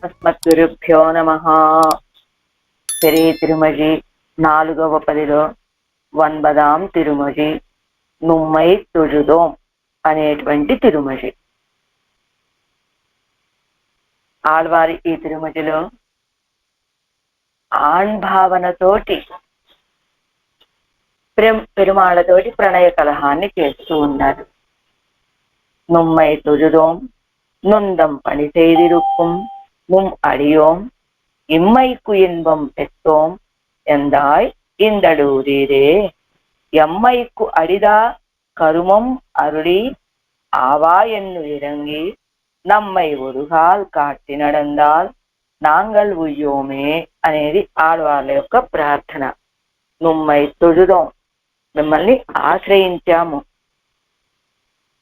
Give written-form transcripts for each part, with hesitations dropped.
అస్మద్గురుభ్యో నమః. పెరియ తిరుమజి 4వ పదిలో 9ాం తిరుమజి నుమ్మై తుజుదోం అనేటువంటి తిరుమజి. ఆళ్వారి ఈ తిరుమజిలో ఆణ్భావనతోటి పెరుమాళతోటి ప్రణయ కలహాన్ని చేస్తూ ఉన్నారు. నుమ్మై తుజుదోం நொந்தம் பணி செய்திருக்கும் உம் அடியோம் இம்மைக்கு இன்பம் பெற்றோம் எந்தாய் இந்தடூரீரே. எம்மைக்கு அடிதா கருமம் அருளி ஆவா என்று இறங்கி நம்மை ஒருகால் కాటి நடந்தால் నాంగల్ ఉయ్యోమే అనేది ఆళ్వార్ల యొక్క ప్రార్థన. నుమ్మై తుజుదోం, మిమ్మల్ని ఆశ్రయించాము.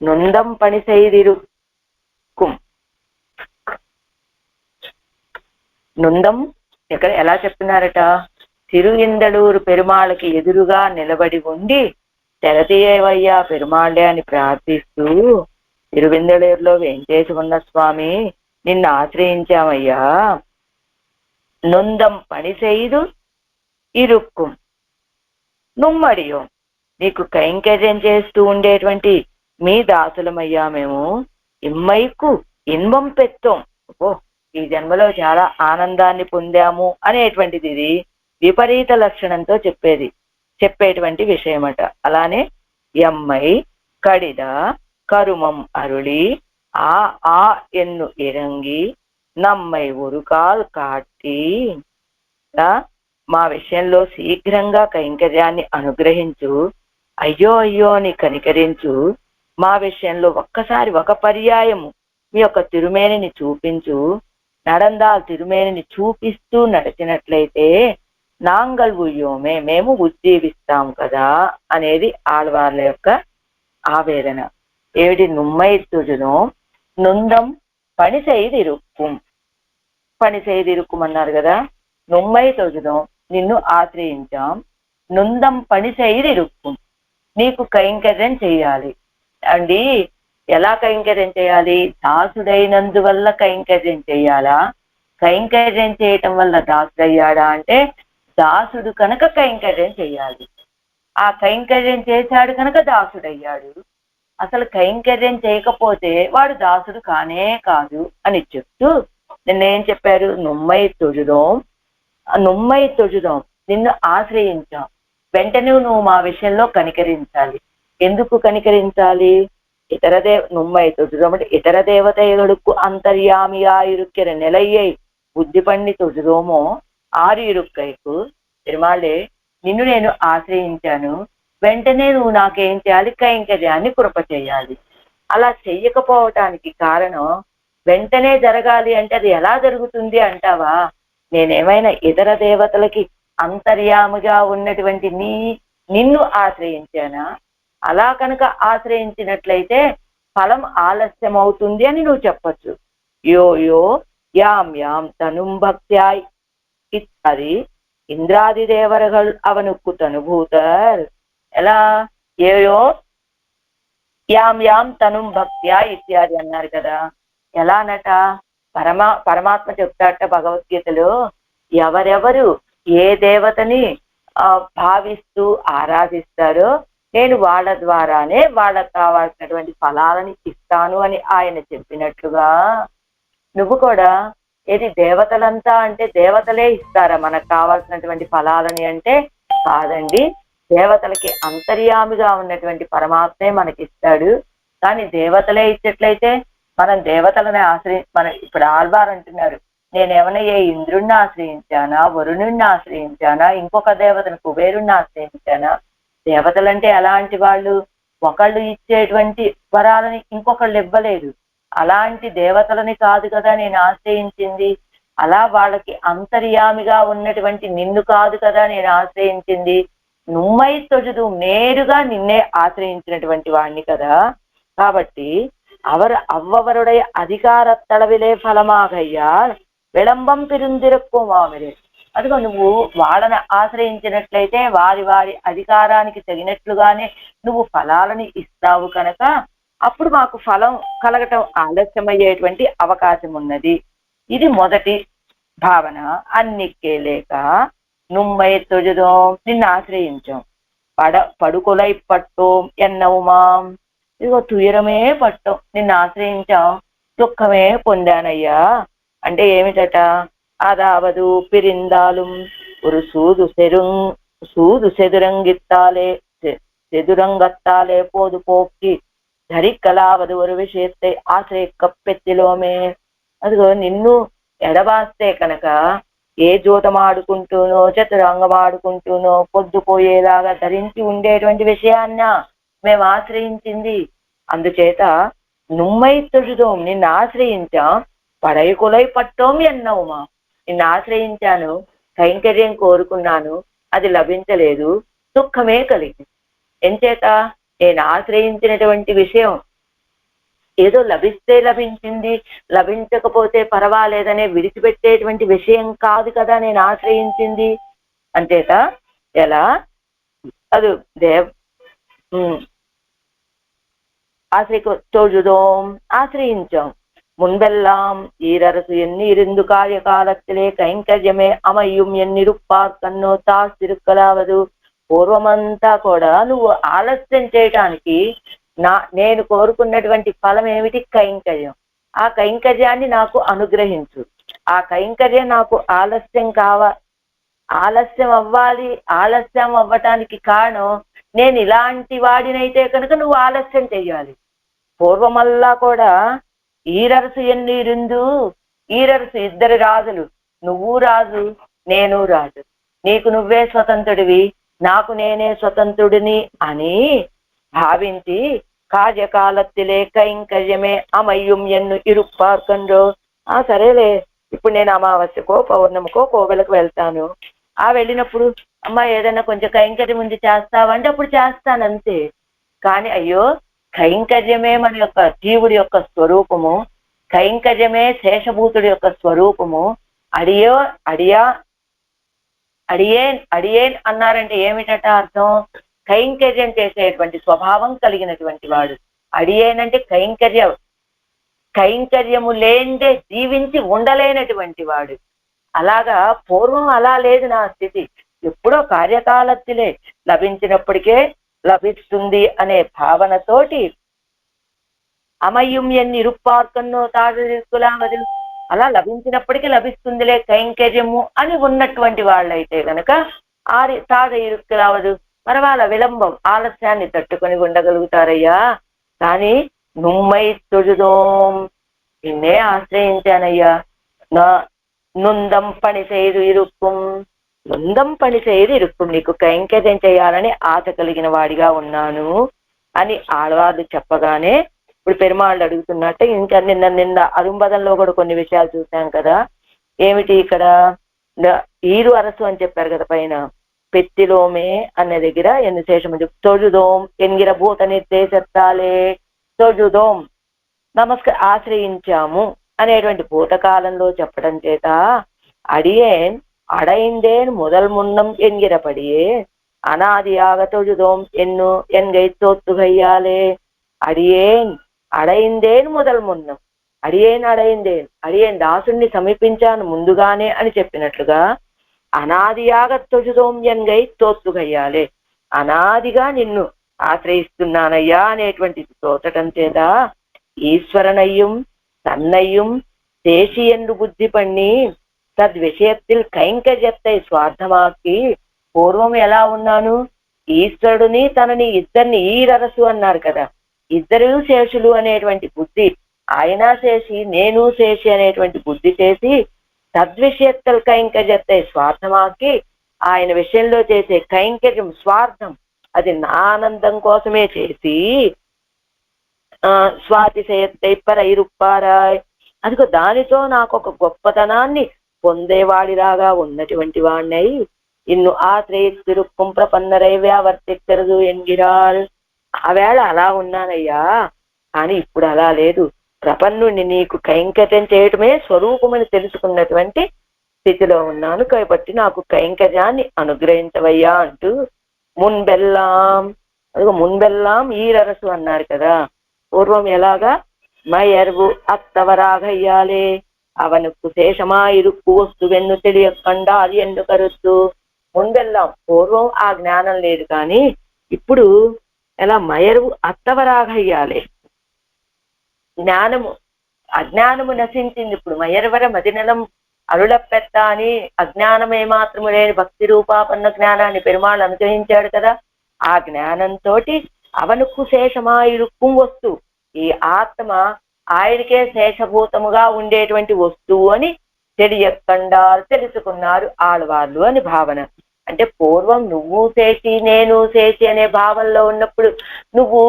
నొందం పని செய்திரு నుందం ఇక్కడ ఎలా చెప్తున్నారట? తిరువిందడూరు పెరుమాళకి ఎదురుగా నిలబడి ఉండి తెరతీయవయ్యా పెరుమాళ్ళే అని ప్రార్థిస్తూ, తిరువిందడూరులో వెంకటేశ ఉన్న స్వామి నిన్ను ఆశ్రయించామయ్యా. నొందం పని செய்து ఇరుక్కుం నుమ్మడియో, నీకు కైంకర్యం చేస్తూ ఉండేటువంటి మీ దాసులమయ్యా మేము. ఇమ్మైకు ఇన్వం పెత్తోం, ఈ జన్మలో చాలా ఆనందాన్ని పొందాము అనేటువంటిది ఇది విపరీత లక్షణంతో చెప్పేటువంటి విషయమట. అలానే ఎమ్మై కడిద కరుమం అరుళి ఆ ఎన్ను ఇరంగి నమ్మై ఉరుకాల్ కాటి, మా విషయంలో శీఘ్రంగా కైంకర్యాన్ని అనుగ్రహించు, అయ్యో అయ్యో అని కనికరించు, మా విషయంలో ఒక్కసారి ఒక పర్యాయము మీ యొక్క తిరుమేనిని చూపించు. నడందాల్ తిరుమేనిని చూపిస్తూ నడిచినట్లయితే నాంగల్ ఉయ్యోమే, మేము ఉజ్జీవిస్తాం కదా అనేది ఆళ్వార్ల యొక్క ఆవేదన. ఏమిటి? నుమ్మై తుజుదోం నొందం పని செய்திருக்கும், పని செய்திருக்கும் అన్నారు కదా. నుమ్మై తుజుదోం, నిన్ను ఆశ్రయించాం. నొందం పని செய்திருக்கும், నీకు కైంకర్యం చెయ్యాలి అండి. ఎలా కైంకర్యం చేయాలి? దాసుడైనందువల్ల కైంకర్యం చేయాలా? కైంకర్యం చేయటం వల్ల దాసుడయ్యాడా అంటే దాసుడు కనుక కైంకర్యం చేయాలి. ఆ కైంకర్యం చేశాడు కనుక దాసుడయ్యాడు. అసలు కైంకర్యం చేయకపోతే వాడు దాసుడు కానే కాదు అని చెప్తూ నిన్నేం చెప్పారు? నుమ్మై తుజుదోం, నుమ్మై తుజుదోం, నిన్ను ఆశ్రయించాం. వెంటనే నువ్వు మా విషయంలో కనికరించాలి. ఎందుకు కనికరించాలి? నుమ్మై తుజుదోం అంటే ఇతర దేవతలకు అంతర్యామియా ఇరుక్కిற நிலையை బుద్ధి పండి తుజుదోమో ఆరు ఇరుక్కైకు. తిరుమాళ్ళే, నిన్ను నేను ఆశ్రయించాను, వెంటనే నువ్వు నాకేం చేయాలి? కైంకర్యాన్ని కృప చేయాలి. అలా చెయ్యకపోవటానికి కారణం, వెంటనే జరగాలి అంటే అది ఎలా జరుగుతుంది అంటావా? నేనేమైనా ఇతర దేవతలకి అంతర్యామిగా ఉన్నటువంటి నిన్ను ఆశ్రయించానా? అలా కనుక ఆశ్రయించినట్లయితే ఫలం ఆలస్యం అవుతుంది అని నువ్వు చెప్పచ్చు. యో యో యాం యాం తనుం భక్త్యాయ్ ఇత్యాది ఇంద్రాది దేవరగల్ అవనుక్కు తనుభూతర్. ఎలా? ఏయో యాం యాం తనుం భక్త్యా ఇత్యాది అన్నారు కదా. ఎలానట? పరమాత్మ చెప్తాట భగవద్గీతలో, ఎవరెవరు ఏ దేవతని భావిస్తూ ఆరాధిస్తారో నేను వాళ్ళ ద్వారానే వాళ్ళకు కావాల్సినటువంటి ఫలాలని ఇస్తాను అని ఆయన చెప్పినట్లుగా నువ్వు కూడా ఏది దేవతలంతా అంటే దేవతలే ఇస్తారా మనకు కావాల్సినటువంటి ఫలాలని అంటే కాదండి, దేవతలకి అంతర్యామిగా ఉన్నటువంటి పరమాత్మే మనకిస్తాడు. కానీ దేవతలే ఇచ్చేట్లయితే మనం దేవతలని మనం ఇప్పుడు ఆళ్వారు అంటున్నారు, నేనేమైనా ఏ ఇంద్రుణ్ణి ఆశ్రయించానా, వరుణుణ్ణి ఆశ్రయించానా, ఇంకొక దేవతను కుబేరుణ్ణి ఆశ్రయించానా? దేవతలంటే ఎలాంటి వాళ్ళు? ఒకళ్ళు ఇచ్చేటువంటి వరాలని ఇంకొకళ్ళు ఇవ్వలేదు. అలాంటి దేవతలని కాదు కదా నేను ఆశ్రయించింది. అలా వాళ్ళకి అంతర్యామిగా ఉన్నటువంటి నిన్ను కాదు కదా నేను ఆశ్రయించింది. నుమ్మై తొజుదు, నేరుగా నిన్నే ఆశ్రయించినటువంటి వాణ్ణి కదా. కాబట్టి అవ్వవరుడై అధికారత్తళవిలే ఫలమాగయ్యా విళంబం పిరుందిరక్కుమామిరే. అదిగో నువ్వు వాళ్ళని ఆశ్రయించినట్లయితే వారి వారి అధికారానికి తగినట్లుగానే నువ్వు ఫలాలని ఇస్తావు కనుక అప్పుడు మాకు ఫలం కలగటం ఆలస్యమయ్యేటువంటి అవకాశం ఉన్నది. ఇది మొదటి భావన. అన్నిక్కే లేక నుమ్మై తొజుదోం, నిన్ను ఆశ్రయించాం. పడుకొలై పట్టోం ఎన్నవుమాం, ఇదిగో తుయరమే పట్టం, నిన్ను ఆశ్రయించాం, దుఃఖమే పొందానయ్యా. అంటే ఏమిటట? అదావదు పిరిందాலும் ஒரு சூது செதுரங்கத்தாலே போது போக்கி ధరిక్కలావదు ஒரு విషయத்தை ఆశ్రయిక్కపెత్తిలోమే. అదిగో నిన్ను ఎడబాస్తే కనుక ఏ జూతమాడుకుంటూనో చతురంగమాడుకుంటూనో పొద్దుపోయేలాగా ధరించి ఉండేటువంటి విషయాన్న మేము ఆశ్రయించింది. అందుచేత నుమ్మై తొഴുதோం, నిన్ను ఆశ్రయించాం. పడైకులై పట్టోం ఎన్నవుమా, నిన్ను ఆశ్రయించాను, కైంకర్యం కోరుకున్నాను, అది లభించలేదు, దుఃఖమే కలిగింది. ఎంచేత నేను ఆశ్రయించినటువంటి విషయం ఏదో లభిస్తే లభించింది, లభించకపోతే పర్వాలేదనే విడిచిపెట్టేటువంటి విషయం కాదు కదా నేను ఆశ్రయించింది. అంచేత ఎలా అది தொழுதோம், ఆశ్రయించాం. முன்பெல்லாம் ஈரரசு எண்ணிருந்து காரிய காலத்திலே కైంకర్యమే అమయ్యం ఎన్నిరుప్పార్కన్నో తాస్తిరుక్కలావదు. పూర్వమంతా కూడా నువ్వు ఆలస్యం చేయటానికి నేను కోరుకున్నటువంటి ఫలం ఏమిటి? కైంకర్యం. ఆ కైంకర్యాన్ని నాకు అనుగ్రహించు. ఆ కైంకర్యం నాకు ఆలస్యం అవ్వాలి. ఆలస్యం అవ్వటానికి కారణం నేను ఇలాంటి వాడినైతే కనుక నువ్వు ఆలస్యం చెయ్యాలి. పూర్వమల్లా కూడా ఈరరసు ఎన్నిరుందు, ఈరరసు ఇద్దరు రాజులు, నువ్వు రాజు నేను రాజు, నీకు నువ్వే స్వతంత్రుడివి, నాకు నేనే స్వతంత్రుడిని అని భావించి కార్యకాలத்திலே కైంకర్యమే అమయ్యం ఎన్ను ఇరుప్పార్కండ్రో. సరేలే, ఇప్పుడు నేను అమావాస్యకో పౌర్ణమికో కోవెలకు వెళ్తాను. వెళ్ళినప్పుడు అమ్మ ఏదైనా కొంచెం కైంకర్యం ఉంది చేస్తావంటే అప్పుడు చేస్తానంతే. కానీ అయ్యో, కైంకర్యమే మన యొక్క జీవుడి యొక్క స్వరూపము, కైంకర్యమే శేషభూతుడి యొక్క స్వరూపము. అడియేన్ అన్నారంటే ఏమిటట అర్థం? కైంకర్యం చేసేటువంటి స్వభావం కలిగినటువంటి వాడు. అడియేన్ అంటే కైంకర్యము లేందే జీవించి ఉండలేనటువంటి వాడు. అలాగా పూర్వం అలా లేదు నా స్థితి. ఎప్పుడో కార్యకాలத்திலே లభించినప్పటికే లభిస్తుంది అనే భావనతోటి అమయ్యం ఎన్ని ఇరుప్పార్కన్నో తాడుకులావదు, అలా లభించినప్పటికీ లభిస్తుందిలే కైంకర్యము అని ఉన్నటువంటి వాళ్ళైతే గనక తాడ ఇరుక్కులావదు, పర్వాల విలంబం ఆలస్యాన్ని తట్టుకొని ఉండగలుగుతారయ్యా. కానీ నుమ్మై తొഴുதோం, నిన్నే ఆశ్రయించానయ్యా. నుందం పని చేయదు ఇరుక్కుం, నుందం పని చేయదు ఇరుక్కుం, నీకు కైంకర్యం చేయాలని ఆశ కలిగిన వాడిగా ఉన్నాను అని ఆడవాళ్ళు చెప్పగానే ఇప్పుడు పెరుమాళ్ళు అడుగుతున్నట్టే ఇంకా నిన్న అరుంబదంలో కూడా కొన్ని విషయాలు చూసాం కదా. ఏమిటి ఇక్కడ ఈరు అరసు అని చెప్పారు కదా పైన. పెత్తిలోమే అనే దగ్గర ఎన్ని శేషము తొഴുதோం ఎన్గిర భూత నిర్దేశత్తాలే తొഴുதோం ఆశ్రయించాము అనేటువంటి భూతకాలంలో చెప్పడం చేత అడియేన్ அடைந்தேன் முதல் முன்னம் என்கிறபடியே அனாதியாக தொழுதோம் என்னு என்கை தோத்துகையாலே. అడియేన్ అడైందేన్ మొదలు మున్నం, అడియేన్ దాసుణ్ణి సమీపించాను ముందుగానే అని చెప్పినట్లుగా అనాదియాగ తొഴുதோం ఎన్గై తోత్తుగయ్యాలే, అనాదిగా నిన్ను ఆశ్రయిస్తున్నానయ్యా అనేటువంటి తోచటం చేత ఈశ్వరనయ్యం తన్నయ్యం శేషి ఎందు బుద్ధి పన్ని తద్విషయத்தில் కైంకర్యத்தை స్వార్థమాకి. పూర్వం ఎలా ఉన్నాను? ఈశ్వరుడిని తనని ఇద్దరిని ఈరరసు అన్నారు కదా, ఇద్దరు శేషులు అనేటువంటి బుద్ధి, ఆయన శేషి నేను శేషి అనేటువంటి బుద్ధి చేసి తద్విషయத்தில் కైంకర్యத்தை స్వార్థమాకి, ఆయన విషయంలో చేసే కైంకర్యం స్వార్థం, అది నా ఆనందం కోసమే చేసి స్వాతిశయத்தை పరైరుప్పారాయ్, అదిగో దానితో నాకు ఒక గొప్పతనాన్ని పొందేవాడిలాగా ఉన్నటువంటి వాణ్ణై ఇన్ను ఆశ్రయిత్తిరుక్కుం ప్రపన్నరై వ్యావర్తిక్కరదు ఎన్గిరాల్. ఆవేళ అలా ఉన్నానయ్యా, కానీ ఇప్పుడు అలా లేదు. ప్రపన్నుణ్ణి నీకు కైంకర్యం చేయటమే స్వరూపమని తెలుసుకున్నటువంటి స్థితిలో ఉన్నాను కాబట్టి నాకు కైంకర్యాన్ని అనుగ్రహించవయ్యా అంటూ మున్బెల్లాం ఈరరసు అన్నారు కదా. పూర్వం ఎలాగా మయర్వు అత్తవరాగయ్యాలే, అవనుకు శేషమాయిరుక్కు వస్తువెన్ను తెలియకుండా అది ఎన్ను కరుస్తూ. ముందెల్లాం పూర్వం ఆ జ్ఞానం లేదు, కానీ ఇప్పుడు ఎలా మయరువు అత్తవరాగయ్యాలి. జ్ఞానము అజ్ఞానము నశించింది. ఇప్పుడు మయర్వర మదినలం అరుళపెత్త అని అజ్ఞానమే మాత్రము లేని భక్తి రూపాపన్న జ్ఞానాన్ని పెరుమాళ్ళు అనుగ్రహించాడు కదా. ఆ జ్ఞానంతో అవనుకు శేషమాయిరుక్కు వస్తు, ఈ ఆత్మ ఆయనకే శేషభూతముగా ఉండేటువంటి వస్తువు అని తెలియకుండా తెలుసుకున్నారు ఆళ్వార్లు అని భావన. అంటే పూర్వం నువ్వు శేషి నేను శేషి అనే భావంలో ఉన్నప్పుడు నువ్వు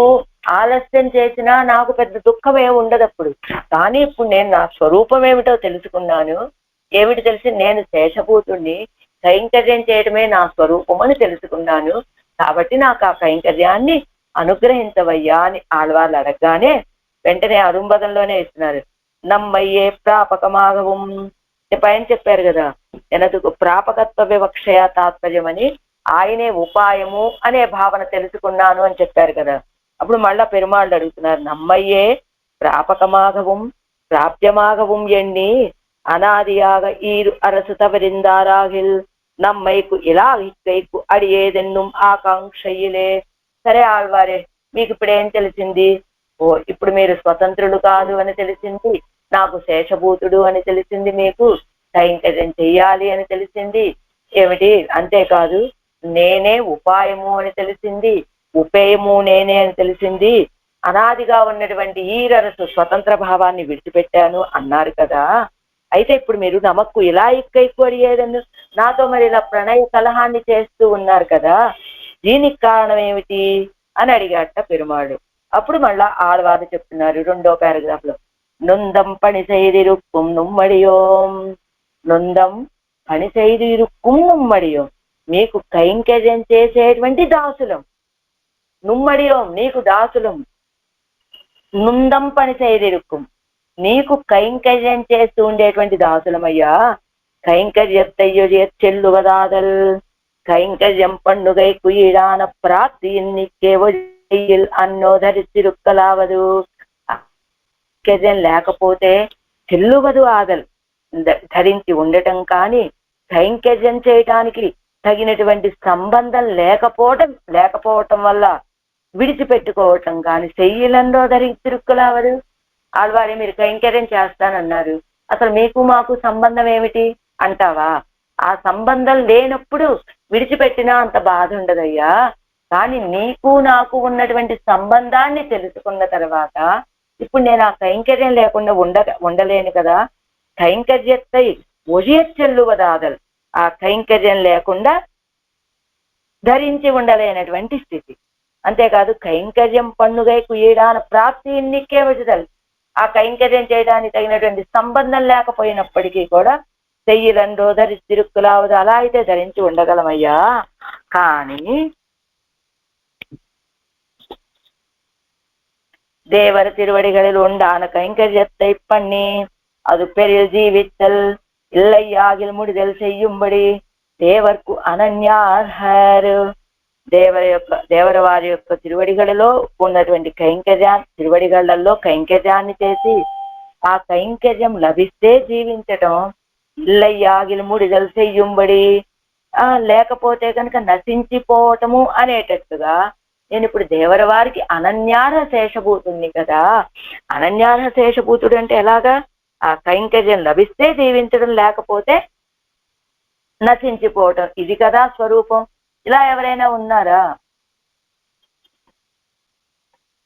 ఆలస్యం చేసినా నాకు పెద్ద దుఃఖమే ఉండదు అప్పుడు. కానీ ఇప్పుడు నేను నా స్వరూపం ఏమిటో తెలుసుకున్నాను. ఏమిటి తెలిసి, నేను శేషభూతుణ్ణి, కైంకర్యం చేయడమే నా స్వరూపం అని తెలుసుకున్నాను. కాబట్టి నాకు ఆ కైంకర్యాన్ని అనుగ్రహించవయ్యా అని ఆళ్వార్లు అడగగానే వెంటనే అరుంబదంలోనే ఇస్తున్నారు. నమ్మయ్యే ప్రాపకమాగవం, పైన చెప్పారు కదా, ఎనదుకు ప్రాపకత్వ వివక్షయ తాత్పర్యం అని, ఆయనే ఉపాయము అనే భావన తెలుసుకున్నాను అని చెప్పారు కదా. అప్పుడు మళ్ళా పెరుమాళ్ళు అడుగుతున్నారు, నమ్మయ్యే ప్రాపకమాగవం ప్రాప్యమాగవం ఎన్ని అనాదియాగ ఈరు అరసు తవరిందారాగిల్ నమ్మైకు ఇలా ఇక్కైకు అడియేదెన్ను ఆకాంక్షయిలే. సరే ఆళ్వారే, మీకు ఇప్పుడు ఏం తెలిసింది? ఓ, ఇప్పుడు మీరు స్వతంత్రులు కాదు అని తెలిసింది, నాకు శేషభూతుడు అని తెలిసింది, మీకు కైంకర్యం చెయ్యాలి అని తెలిసింది. ఏమిటి, అంతేకాదు నేనే ఉపాయము అని తెలిసింది, ఉపేయము నేనే అని తెలిసింది, అనాదిగా ఉన్నటువంటి ఈ రరసు స్వతంత్ర భావాన్ని విడిచిపెట్టాను అన్నారు కదా. అయితే ఇప్పుడు మీరు నమక్కు ఇలా ఇక్కైకు అడిగేదన్ను, నాతో మరి ఇలా ప్రణయ కలహాన్ని చేస్తూ ఉన్నారు కదా, దీనికి కారణం ఏమిటి అని అడిగాట పెరుమాడు. అప్పుడు మళ్ళా ఆళ్వారు చెప్తున్నారు 2వ పారాగ్రాఫ్ లో, నొందం పని செய்திருக்கும் నుమ్మడియోం, నొందం పని செய்திருக்கும் నుమ్మడియోం, మీకు కైంకర్యం చేసేటువంటి దాసులం, నుమ్మడియోం నీకు దాసులం, నుందం పని செய்திருக்கும் నీకు కైంకర్యం చేస్తూ ఉండేటువంటి దాసులమయ్యా. కైంకర్యత్తయ్యొ చెల్లువదాదల్ కైంకర్యం పండుగై కుయిడాన ప్రాప్తి ఎన్నికేవల్ అన్నో ధరిచిరుక్కలావదు. కైంకర్యం లేకపోతే చెల్లువదు ఆదల్, ధరించి ఉండటం కానీ కైంకర్యం చేయటానికి తగినటువంటి సంబంధం లేకపోవటం వల్ల విడిచిపెట్టుకోవటం కానీ చెయ్యిలంలో ధరించిరుక్కలావదు. ఆళ్వారే, మీరు కైంకర్యం చేస్తానన్నారు, అసలు మీకు మాకు సంబంధం ఏమిటి అంటావా? ఆ సంబంధం లేనప్పుడు విడిచిపెట్టినా అంత బాధ ఉండదయ్యా. కానీ నీకు నాకు ఉన్నటువంటి సంబంధాన్ని తెలుసుకున్న తర్వాత ఇప్పుడు నేను ఆ కైంకర్యం లేకుండా ఉండలేను కదా. కైంకర్యత్తై ఒజియచెల్లువదాదల్, ఆ కైంకర్యం లేకుండా ధరించి ఉండలేనటువంటి స్థితి. అంతేకాదు కైంకర్యం పండుగై కుయడాన ప్రాప్తి ఎన్నికే వజదల్, ఆ కైంకర్యం చేయడానికి తగినటువంటి సంబంధం లేకపోయినప్పటికీ కూడా చెయ్యిలండో ధరించి తిరుక్కులావదు, అలా అయితే ధరించి ఉండగలమయ్యా. కానీ தேவர் திருவடிகளில் உண்டான கைங்கரியத்தை பண்ணி அது பெரில் ஜீவித்தல் இல்லையாகில் முடிதல் செய்யும்படி దేవర్కు అనన్యార్హరు. దేవర వారి యొక్క తిరువడిగలలో ఉన్నటువంటి తిరువడిగలలో కైంకర్యాన్ని చేసి ఆ కైంకర్యం లభిస్తే జీవించటం, ఇల్లయ్యాగిల్ ముడిదలు చెయ్యుంబడి లేకపోతే కనుక నశించిపోవటము అనేటట్టుగా నేను ఇప్పుడు దేవర వారికి అనన్యార్హ శేషభూతుణ్ణి కదా. అనన్యార్హ శేషభూతుడు అంటే ఎలాగా? ఆ కైంకర్యం లభిస్తే జీవించడం, లేకపోతే నశించిపోవటం, ఇది కదా స్వరూపం. ఇలా ఎవరైనా ఉన్నారా?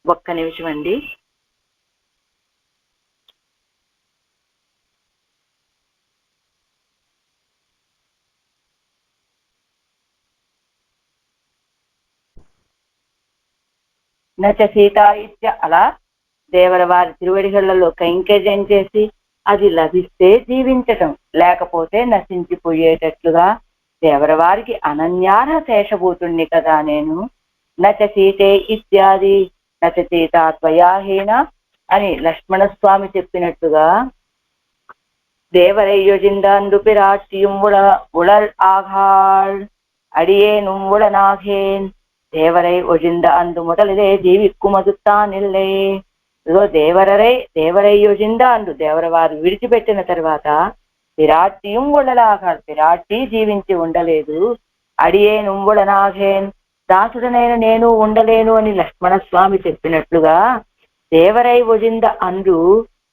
ఒక్క నిమిషం అండి. నచ సీతాయిత్య, అలా దేవర వారి తిరువడిగళ్లలో కైంకర్యం చేసి అది లభిస్తే జీవించటం, లేకపోతే నశించిపోయేటట్లుగా దేవర వారికి అనన్యార్హ శేషభూతుణ్ణి కదా నేను. నచ సీతే ఇత్యాది నచ సీతా త్వయాహీన అని లక్ష్మణస్వామి చెప్పినట్టుగా దేవరయ్యొజిందాండు పిరాట్టిயும் உளல் ஆகாள் அடியேனும் உளனாகேன் தேவரை ஒழிந்த அந்து முதலிலே ஜீவிக்கும் அதுத்தான் இல்லை. ఇదిగో దేవరై యోజిందాండు దేవరవారు విడిచిపెట్టిన తర్వాత పిరాట్టిயும் ఉండలాగాడు, పిరాట్టి జీవించి ఉండలేదు. అడియే నుంబుడనాగేన్, దాసుడనైన నేను ఉండలేను అని లక్ష్మణస్వామి చెప్పినట్లుగా దేవరై ఒజింద అందు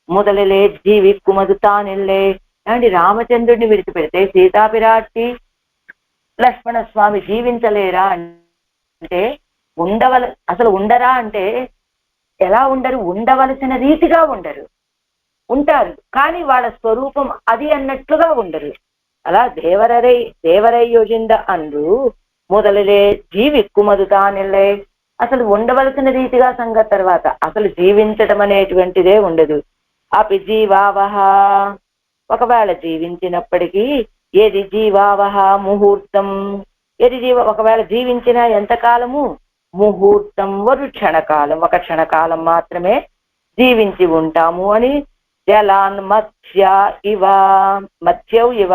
మొదలలే జీవి కుమదుతానిల్లే. అండి రామచంద్రుడిని విడిచిపెడితే సీతాపిరాట్టి లక్ష్మణస్వామి జీవించలేరా అంటే అసలు ఉండరా అంటే ఎలా ఉండరు, ఉండవలసిన రీతిగా ఉండరు, ఉంటారు కానీ వాళ్ళ స్వరూపం అది అన్నట్లుగా ఉండరు. అలా దేవరై యోజింద అందు మొదలలే జీవి కుమదుతానిల్లే. అసలు ఉండవలసిన రీతిగా సంగతి తర్వాత అసలు జీవించటం అనేటువంటిదే ఉండదు. అపి జీవావహ, ఒకవేళ జీవించినప్పటికీ ఏది జీవావహ ముహూర్తం, ఒకవేళ జీవించిన ఎంతకాలము ముహూర్తం వరు క్షణకాలం, ఒక క్షణకాలం మాత్రమే జీవించి ఉంటాము అని. జలాన్ మత్స్యౌ ఇవ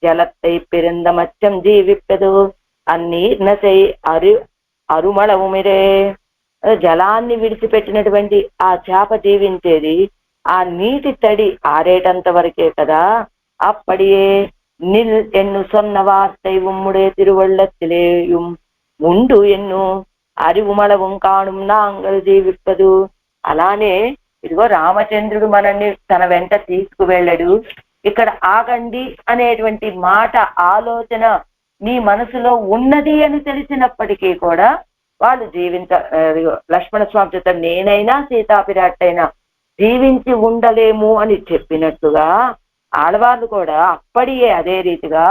జలత్తై పిరింద మత్స్యం జీవిప్పదు అన్నీర్ నసై అరుమళవు మిరే. జలాన్ని విడిచిపెట్టినటువంటి ఆ చేప జీవించేది ఆ నీటి తడి ఆరేటంత వరకే కదా. అప్పడియే నిల్ ఎన్ను సొన్న వార్తై ఉమ్ముడే తిరువళ్ళత్తిలేయుం ఉండు ఎన్ను అరివుమళవం కాణుం నాంగల్ జీవిప్పదు. అలానే ఇదిగో రామచంద్రుడు మనల్ని తన వెంట తీసుకువెళ్ళడు. ఇక్కడ ఆగండి అనేటువంటి మాట ఆలోచన నీ మనసులో ఉన్నది అని తెలిసినప్పటికీ కూడా వాళ్ళు లక్ష్మణ స్వామి చేత నేనైనా సీతాపిరాట్టైనా జీవించి ఉండలేము అని చెప్పినట్టుగా ఆళ్వార్లు కూడా అప్పడియే అదే రీతిగా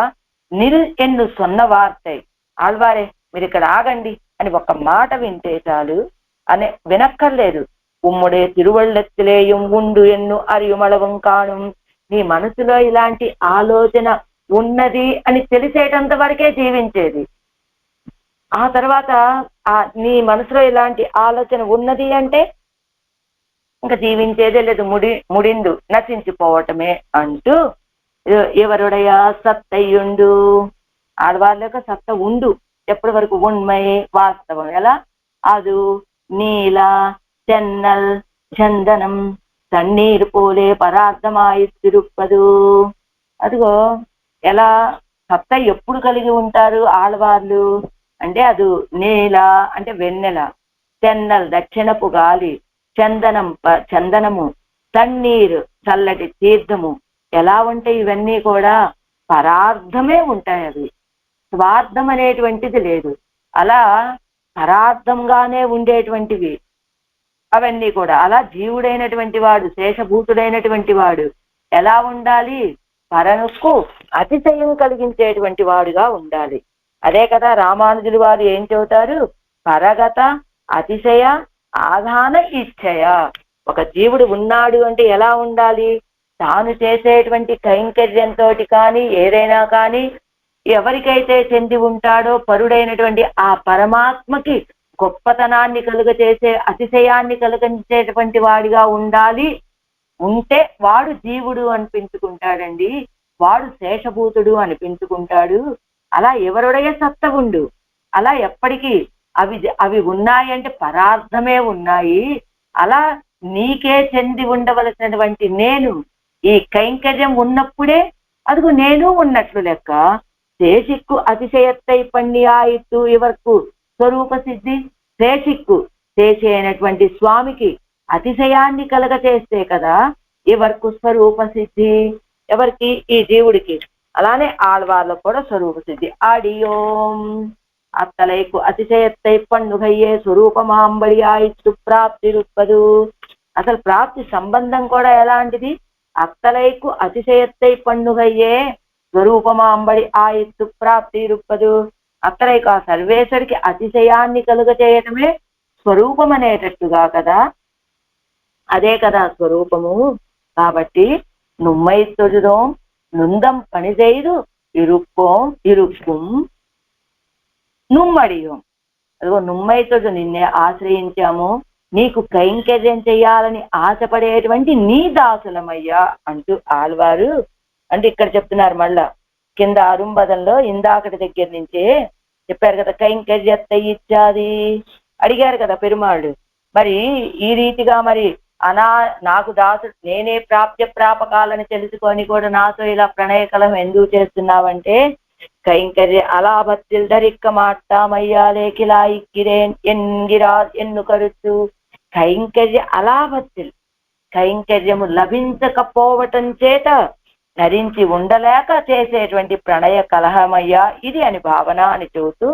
నిల్ ఎన్ను సొన్న వార్తై, ఆళ్వారే మీరు ఇక్కడ ఆగండి అని ఒక మాట వింటే చాలు అనే వినక్కర్లేదు. ఉమ్ముడే తిరువళ్ళెత్తిలేయం ఉండు ఎన్ను అరియుమళవం కాణుం, నీ మనసులో ఇలాంటి ఆలోచన ఉన్నది అని తెలిసేటంత వరకే జీవించేది. ఆ తర్వాత నీ మనసులో ఇలాంటి ఆలోచన ఉన్నది అంటే ఇంకా జీవించేదే లేదు, ముడిందు నశించిపోవటమే అంటూ ఎవరుడయా సత్తయ్యుండు, ఆడవాళ్ళ యొక్క సత్త ఉండు ఎప్పటి వరకు ఉண்மை వాస్తవం. ఎలా అదు నీల చెన్నల్ చందనం తన్నీరు పోలే పరార్థమాయిరుప్పదు. అదిగో ఎలా సత్త ఎప్పుడు కలిగి ఉంటారు ఆళ్వార్లు అంటే అది నీల అంటే వెన్నెల, చెన్నల్ దక్షిణపు గాలి, చందనము తన్నీరు చల్లటి తీర్థము. ఎలా ఉంటాయి ఇవన్నీ కూడా పరార్థమే ఉంటాయి, అవి స్వార్థం అనేటువంటిది లేదు. అలా పరార్థంగానే ఉండేటువంటివి అవన్నీ కూడా. అలా జీవుడైనటువంటి వాడు శేషభూతుడైనటువంటి వాడు ఎలా ఉండాలి, పరనుకు అతిశయం కలిగించేటువంటి వాడుగా ఉండాలి. అదే కదా రామానుజులు వారు ఏం చెబుతారు, పరగత అతిశయ ఆధాన ఇచ్చయ. ఒక జీవుడు ఉన్నాడు అంటే ఎలా ఉండాలి, తాను చేసేటువంటి కైంకర్యంతో కానీ ఏదైనా కానీ ఎవరికైతే చెంది ఉంటాడో పరుడైనటువంటి ఆ పరమాత్మకి గొప్పతనాన్ని కలుగచేసే అతిశయాన్ని కలిగించేటువంటి వాడిగా ఉండాలి. ఉంటే వాడు జీవుడు అనిపించుకుంటాడండి, వాడు శేషభూతుడు అనిపించుకుంటాడు. అలా ఎవరుடைய సత్త ఉండు, అలా ఎప్పటికీ అవి ఉన్నాయంటే పరార్థమే ఉన్నాయి. అలా నీకే చెంది ఉండవలసినటువంటి నేను ఈ కైంకర్యం ఉన్నప్పుడే అదిగు నేను ఉన్నట్లు లెక్క. శేషిక్కు అతిశయత్తై పణ్యాయిత్తు ఇవర్కు స్వరూప సిద్ధి. శేషి అయినటువంటి స్వామికి అతిశయాన్ని కలగచేస్తే కదా ఇవర్కు స్వరూప సిద్ధి, ఎవరికి ఈ జీవుడికి. అలానే ఆళ్వార్లకు కూడా స్వరూప సిద్ధి. ఆడియోం అత్తలైకు అతిశయత్తై పన్నుగయ్యే స్వరూపమాంబడి ఆయిత్తు ప్రాప్తి రుప్పదు. అసలు ప్రాప్తి సంబంధం కూడా ఎలాంటిది, అత్తలైకు అతిశయత్తై పన్నుగయ్యే స్వరూపమాంబడి ఆయిత్తు ప్రాప్తి రుప్పదు. అత్తలైకు ఆ సర్వేశ్వరికి అతిశయాన్ని కలుగ చేయటమే స్వరూపం అనేటట్టుగా కదా, అదే కదా స్వరూపము. కాబట్టి నుమ్మై తొడుదో నుందం పని చేయదు ఇరుక్కుం నుమ్మడియం. అదిగో నుమ్మై తొడు నిన్నే ఆశ్రయించాము, నీకు కైంకర్యం చెయ్యాలని ఆశపడేటువంటి నీ దాసులమయ్యా అంటూ ఆళ్వారు అంటే ఇక్కడ చెప్తున్నారు. మళ్ళా కింద అరుంబదంలో ఇందాకటి దగ్గర నుంచే చెప్పారు కదా, కైంకర్యత్త ఇచ్చాది అడిగారు కదా పెరుమాళ్ళు, మరి ఈ రీతిగా మరి నాకు దాసు నేనే ప్రాపకాలని తెలుసుకొని కూడా నాతో ఇలా ప్రణయ కలహం ఎందుకు చేస్తున్నావంటే కైంకర్య అలాభத்தில் ధరిక్క మాట్టామయ్యాలేకిలాయిక్కిరేన్ ఎన్గిరా ఎన్ను కరుచు కైంకర్య అలాభத்தில் కైంకర్యము లభించకపోవటం చేత ధరించి ఉండలేక చేసేటువంటి ప్రణయ కలహమయ్యా ఇది అని భావన అని చెబుతూ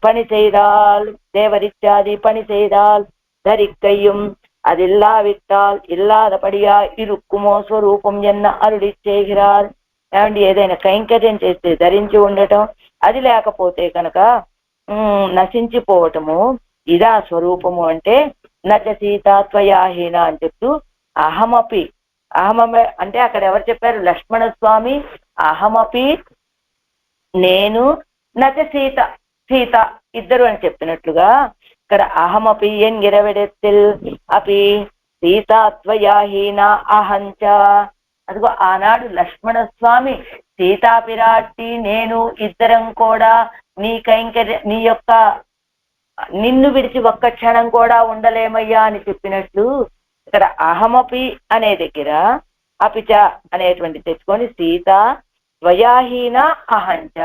పని செய்தால் தேவரிச்சாதி பணி செய்தால் தரிக்கையும் అదిల్లావిట్టాల్ ఇల్లాదపడియా ఇరుక్కుమో స్వరూపం ఎన్న అరుడి చేగిరాల్. ఏమండి, ఏదైనా కైంకర్యం చేస్తే ధరించి ఉండటం, అది లేకపోతే కనుక నశించిపోవటము, ఇదా స్వరూపము అంటే నచ సీతా త్వయాహీన అని చెప్తూ అహమపి అంటే అక్కడ ఎవరు చెప్పారు? లక్ష్మణ స్వామి అహమపి నేను, నచ సీత ఇద్దరు అని చెప్పినట్లుగా ఇక్కడ అహమపి ఎంగిరవెడెత్తిల్ అపి సీతాత్వయాహీన అహంచ. అదిగో ఆనాడు లక్ష్మణ స్వామి సీతాపిరాటి నేను ఇద్దరం కూడా నీ కైంకర్య నీ యొక్క నిన్ను విడిచి ఒక్క క్షణం కూడా ఉండలేమయ్యా అని చెప్పినట్లు ఇక్కడ అహమపి అనే దగ్గర అపిచ అనేటువంటి తెచ్చుకొని సీత త్వయాహీన అహంచ,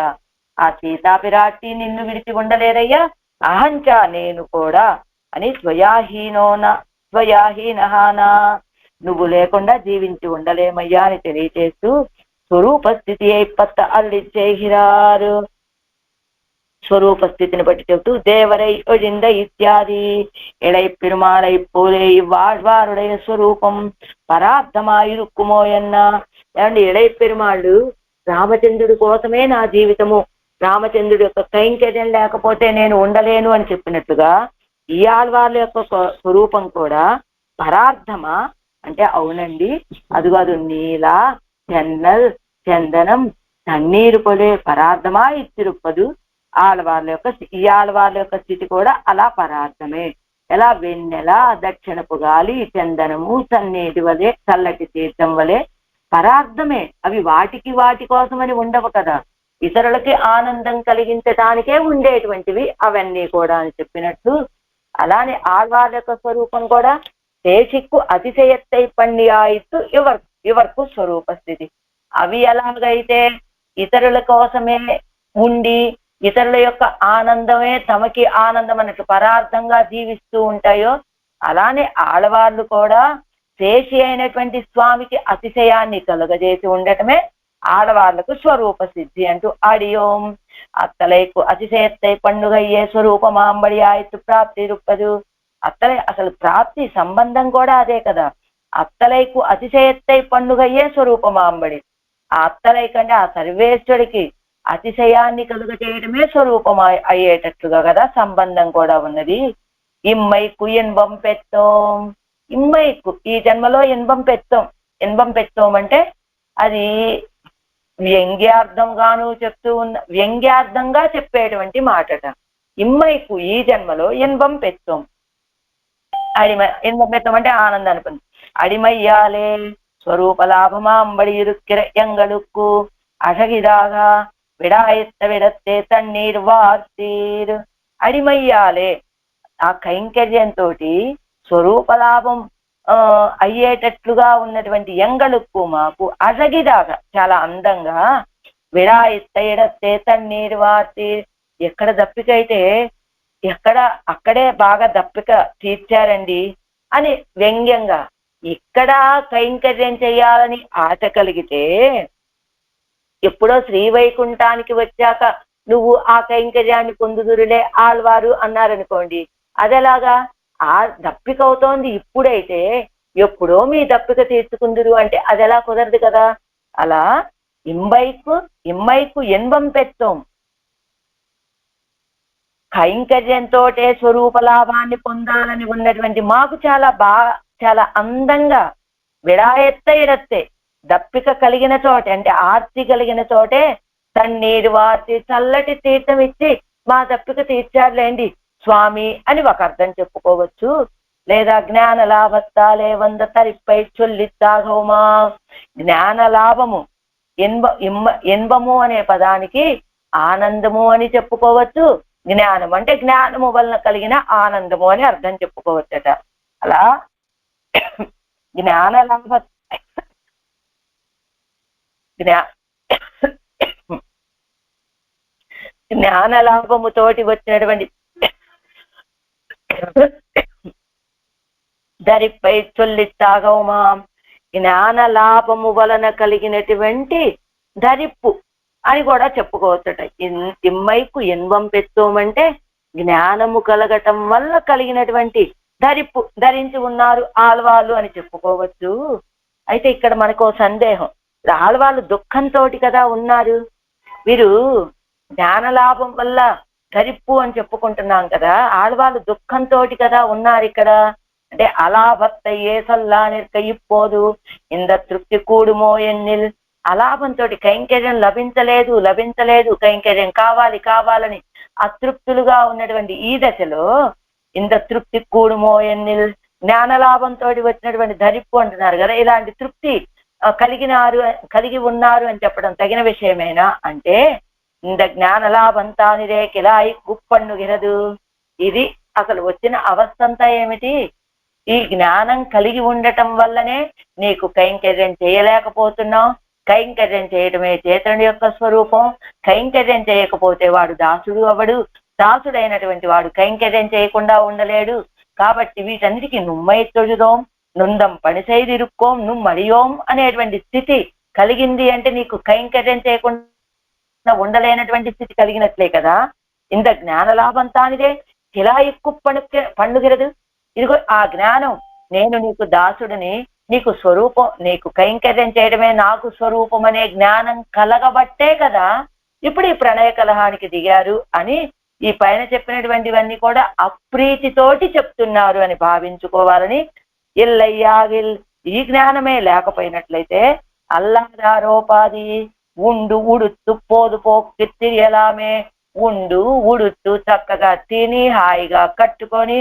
ఆ సీతాపిరాటి నిన్ను విడిచి ఉండలేరయ్యా, అహంచ నేను కూడా అని స్వయాహీనహానా నువ్వు లేకుండా జీవించి ఉండలేమయ్యా అని తెలియచేస్తూ స్వరూప స్థితి అయిపత్త అల్లిచ్చేహిరారు. స్వరూప స్థితిని బట్టి చెబుతూ దేవరై ఒజింద ఇత్యాది ఎడై పెరుమాళై పోలే వాళ్వారుడైన స్వరూపం పరార్థమాయిరుక్కుమోయన్న. ఏమండి, ఎడై పెరుమాళ్ళు రామచంద్రుడి కోసమే నా జీవితము, రామచంద్రుడి యొక్క కైంకర్యం లేకపోతే నేను ఉండలేను అని చెప్పినట్టుగా ఈ ఆళ్వార్ల యొక్క స్వరూపం కూడా పరార్థమా అంటే అవునండి, అది నీల చెన్నల్ చందనం తన్నీరు పొలే పరార్థమా ఇచ్చిరుప్పదు. ఈ ఆళ్వార్ల యొక్క స్థితి కూడా అలా పరార్థమే. ఎలా వెన్నెల దక్షిణపు గాలి చందనము సన్నీటి వలె చల్లటి తీర్థం వలె పరార్థమే, అవి వాటి కోసమని ఉండవు కదా, ఇతరులకి ఆనందం కలిగించటానికే ఉండేటువంటివి అవన్నీ కూడా అని చెప్పినట్టు అలానే ఆళ్వార్ల యొక్క స్వరూపం కూడా దేశిక్కు అతిశయత్తై పణ్యాయిత్తు ఇవర్కు స్వరూప స్థితి. అవి ఎలాగైతే ఇతరుల కోసమే ఉండి ఇతరుల యొక్క ఆనందమే తమకి ఆనందం అన్నట్టు పరార్థంగా జీవిస్తూ ఉంటాయో, అలానే ఆడవాళ్ళు కూడా శేషి అయినటువంటి స్వామికి అతిశయాన్ని కలుగజేసి ఉండటమే ఆడవాళ్లకు స్వరూప సిద్ధి అంటూ అడియోం అత్తలైకు అతిశయత్తై పండుగయ్యే స్వరూపమాంబడి ఆయిత్తు ప్రాప్తి రూపదు. అత్తలై అసలు ప్రాప్తి సంబంధం కూడా అదే కదా. అత్తలైకు అతిశయత్తై పండుగయ్యే స్వరూపమాంబడి, ఆ అత్తలై కంటే ఆ సర్వేశ్వరుడికి అతిశయాన్ని కలుగ చేయడమే స్వరూపం అయ్యేటట్లుగా కదా సంబంధం కూడా ఉన్నది. ఇమ్మైకు ఇన్బం పెత్తోం, ఇమ్మైకు ఈ జన్మలో ఇన్బం పెత్తోం అంటే అది వ్యంగ్యార్థంగాను వ్యంగ్యార్థంగా చెప్పేటువంటి మాటట. ఇమ్మైకు ఈ జన్మలో ఇన్బం పెత్తోం, ఇన్బం పెత్తోం అంటే ఆనందాన్ని పొంది అడిమయ్యాలే స్వరూప లాభమా అంబడి ఇరుక్కిర ఎంగళుక్కు అழகிதாக విడాయత్త విడత్తే తన్నీర్ వార్తీర్. అడిమయ్యాలే ఆ కైంకర్యంతో స్వరూప లాభం అయ్యేటట్లుగా ఉన్నటువంటి ఎంగళుక్కు మాకు అழகிதாக చాలా అందంగా విడాయత్త ఎడత్తే తన్నీర్ వార్తీర్. ఎక్కడ దప్పికైతే అక్కడే బాగా దప్పిక తీర్చారండి అని వ్యంగ్యంగా, ఇక్కడ కైంకర్యం చేయాలని ఆశ కలిగితే ఎప్పుడో శ్రీవైకుంఠానికి వచ్చాక నువ్వు ఆ కైంకర్యాన్ని పొందుదురులే ఆళ్వారు అన్నారనుకోండి, అదెలాగా? ఆ దప్పిక అవుతోంది ఇప్పుడైతే ఎప్పుడో మీ దప్పిక తీర్చుకుందురు అంటే అదెలా కుదరదు కదా. అలా ఇమ్మైకు ఎన్బం పెత్తోం, కైంకర్యంతో స్వరూప లాభాన్ని పొందాలని ఉన్నటువంటి మాకు చాలా అందంగా విడాయత్త ఇడత్తే దప్పిక కలిగిన చోటే అంటే ఆర్తి కలిగిన చోటే తన్నీరు వార్తి చల్లటి తీర్థం ఇచ్చి మా దప్పిక తీర్చారులేండి స్వామి అని ఒక అర్థం చెప్పుకోవచ్చు. లేదా జ్ఞాన లాభత్తాలే వంద తరిపై చొల్లిత్తాగౌమా, జ్ఞాన లాభము ఎన్బము అనే పదానికి ఆనందము అని చెప్పుకోవచ్చు, జ్ఞానం అంటే జ్ఞానము వలన కలిగిన ఆనందము అని అర్థం చెప్పుకోవచ్చట. అలా జ్ఞానలాభ జ్ఞానలాభముతోటి వచ్చినటువంటి దరిపై చొల్లిత్తాగవుమా, జ్ఞానలాభము వలన కలిగినటువంటి ధరిప్పు అని కూడా చెప్పుకోవచ్చట. ఇమ్మైకు ఇన్వం పెత్తోమంటే జ్ఞానము కలగటం వల్ల కలిగినటువంటి ధరిప్పు, ధరించి ఉన్నారు ఆళ్వాళ్ళు అని చెప్పుకోవచ్చు. అయితే ఇక్కడ మనకు సందేహం, ఆళ్వాళ్ళు దుఃఖంతో కదా ఉన్నారు, వీరు జ్ఞానలాభం వల్ల ధరిప్పు అని చెప్పుకుంటున్నాం కదా, ఆళ్వాళ్ళు దుఃఖంతో కదా ఉన్నారు ఇక్కడ. అంటే అలాభత్త ఏ సల్లా నిర్కయిపోదు ఇంద తృప్తి కూడుమో ఎన్నిల్, అలాభంతో కైంకర్యం లభించలేదు లభించలేదు, కైంకర్యం కావాలి కావాలని అతృప్తులుగా ఉన్నటువంటి ఈ దశలో ఇంద తృప్తి కూడుమో ఎన్నిల్, జ్ఞానలాభంతో వచ్చినటువంటి ధరిప్పు అంటున్నారు కదా, ఇలాంటి తృప్తి కలిగి ఉన్నారు అని చెప్పడం తగిన విషయమేనా అంటే, ఇంద జ్ఞానలాభంతానిదే కిలాయి కుప్పన్ను గిరదు. ఇది అసలు వచ్చిన అవస్థ అంతా ఏమిటి, ఈ జ్ఞానం కలిగి ఉండటం వల్లనే నీకు కైంకర్యం చేయలేకపోతున్నావు. కైంకర్యం చేయటమే చేతనుడి యొక్క స్వరూపం. కైంకర్యం చేయకపోతే వాడు దాసుడు అవడు, దాసుడైనటువంటి వాడు కైంకర్యం చేయకుండా ఉండలేడు. కాబట్టి వీటన్నిటికీ నుమ్మై తొഴുదోం నుందం పనిసైదిరుక్కోం నుమ్మడియోం అనేటువంటి స్థితి కలిగింది అంటే నీకు కైంకర్యం చేయకుండా ఉండలేనటువంటి స్థితి కలిగినట్లే కదా. ఇంత జ్ఞానలాభం తానిదే ఇలా ఎక్కువ పండుగరదు. ఇదిగో ఆ జ్ఞానం, నేను నీకు దాసుడిని, నీకు స్వరూపం, నీకు కైంకర్యం చేయడమే నాకు స్వరూపం అనే జ్ఞానం కలగబట్టే కదా ఇప్పుడు ఈ ప్రణయ కలహానికి దిగారు అని ఈ పైన చెప్పినటువంటివన్నీ కూడా అప్రీతితోటి చెప్తున్నారు అని భావించుకోవాలని. ఇల్లయ్యాగిల్, ఈ జ్ఞానమే లేకపోయినట్లయితే అల్లాదారోపాది ఉండు ఉడుత్తు పోదు పోక్కి ఎలామే, ఉండు ఉడుత్తు చక్కగా తిని హాయిగా కట్టుకొని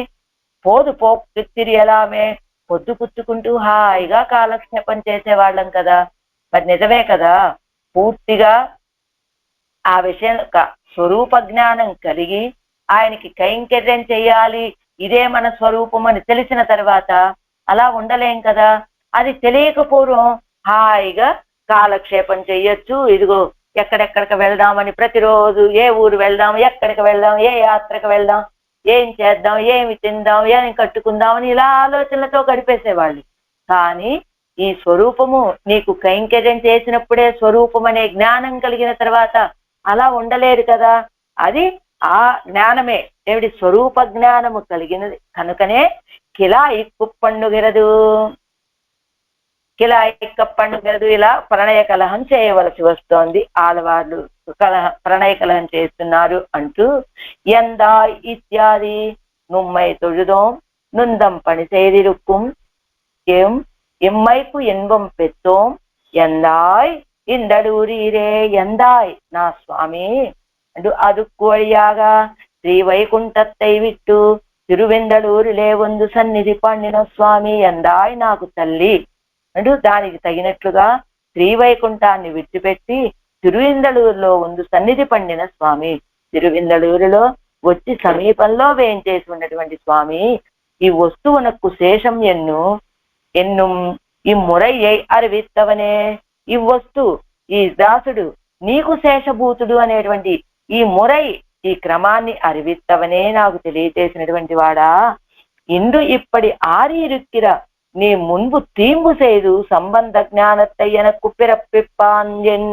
పోదు పోక్కి ఎలామే, పొద్దు పుచ్చుకుంటూ హాయిగా కాలక్షేపం చేసేవాళ్ళం కదా. మరి నిజమే కదా, పూర్తిగా ఆ విషయం స్వరూప జ్ఞానం కలిగి ఆయనకి కైంకర్యం చేయాలి, ఇదే మన స్వరూపం అని తెలిసిన తర్వాత అలా ఉండలేం కదా. అది తెలియక పూర్వం హాయిగా కాలక్షేపం చెయ్యొచ్చు. ఇదిగో ఎక్కడెక్కడికి వెళ్దామని ప్రతిరోజు ఏ ఊరు వెళ్దాం, ఎక్కడికి వెళ్దాం, ఏ యాత్రకు వెళ్దాం, ఏం చేద్దాం, ఏమి తిందాం, ఏమి కట్టుకుందామని ఇలా ఆలోచనలతో గడిపేసేవాళ్ళు. కానీ ఈ స్వరూపము నీకు కైంకర్యం చేసినప్పుడే స్వరూపం అనే జ్ఞానం కలిగిన తర్వాత అలా ఉండలేరు కదా. అది ఆ జ్ఞానమే ఏమిటి, స్వరూప జ్ఞానము కలిగినది కనుకనే కిలా ఇక్కుప్పండుగిరదు, కిలా ఇక్కప్పండుగిరదు. ఇలా ప్రణయ కలహం చేయవలసి వస్తోంది, ఆడవాళ్ళు ప్రణయ కలహం చేస్తున్నారు అంటూ ఎందా ఇత్యాది నుమ్మై తొഴുదోం నుందం పని செய்திருக்கும் ఏం ఇమ్మైకు ఇన్వం పెత్తోం ఎందాయ్ ఇందడూరీరే, ఎందాయ్ నా స్వామి అంటూ అదుక్కు వழியாக శ్రీ వైకుంఠத்தை విట్టు తిరువెందడూరులే వందు సన్నిధి పండిన స్వామి, ఎందాయ్ నాకు తల్లి అంటూ దానికి తగినట్లుగా శ్రీవైకుంఠాన్ని విడిచిపెట్టి తిరువెందడూరులో ఉంది సన్నిధి పండిన స్వామి, తిరువెందడూరులో వచ్చి సమీపంలో వేయించేసి ఉన్నటువంటి స్వామి, ఈ వస్తువునకు శేషం ఎన్నుం ఇమ్మురయ్యై అరివిత్తవనే, ఈ వస్తువు ఈ దాసుడు నీకు శేషభూతుడు అనేటువంటి ఈ మురై ఈ క్రమాన్ని అరివిత్తవనే నాకు తెలియచేసినటువంటి వాడా, ఇందు ఇప్పటి ఆరిరుక్కిర நீ முன்பு தீம்பு செய்து సంబంధ జ్ఞానத்தை எனக்கு பிறப்பிப்பான் என்.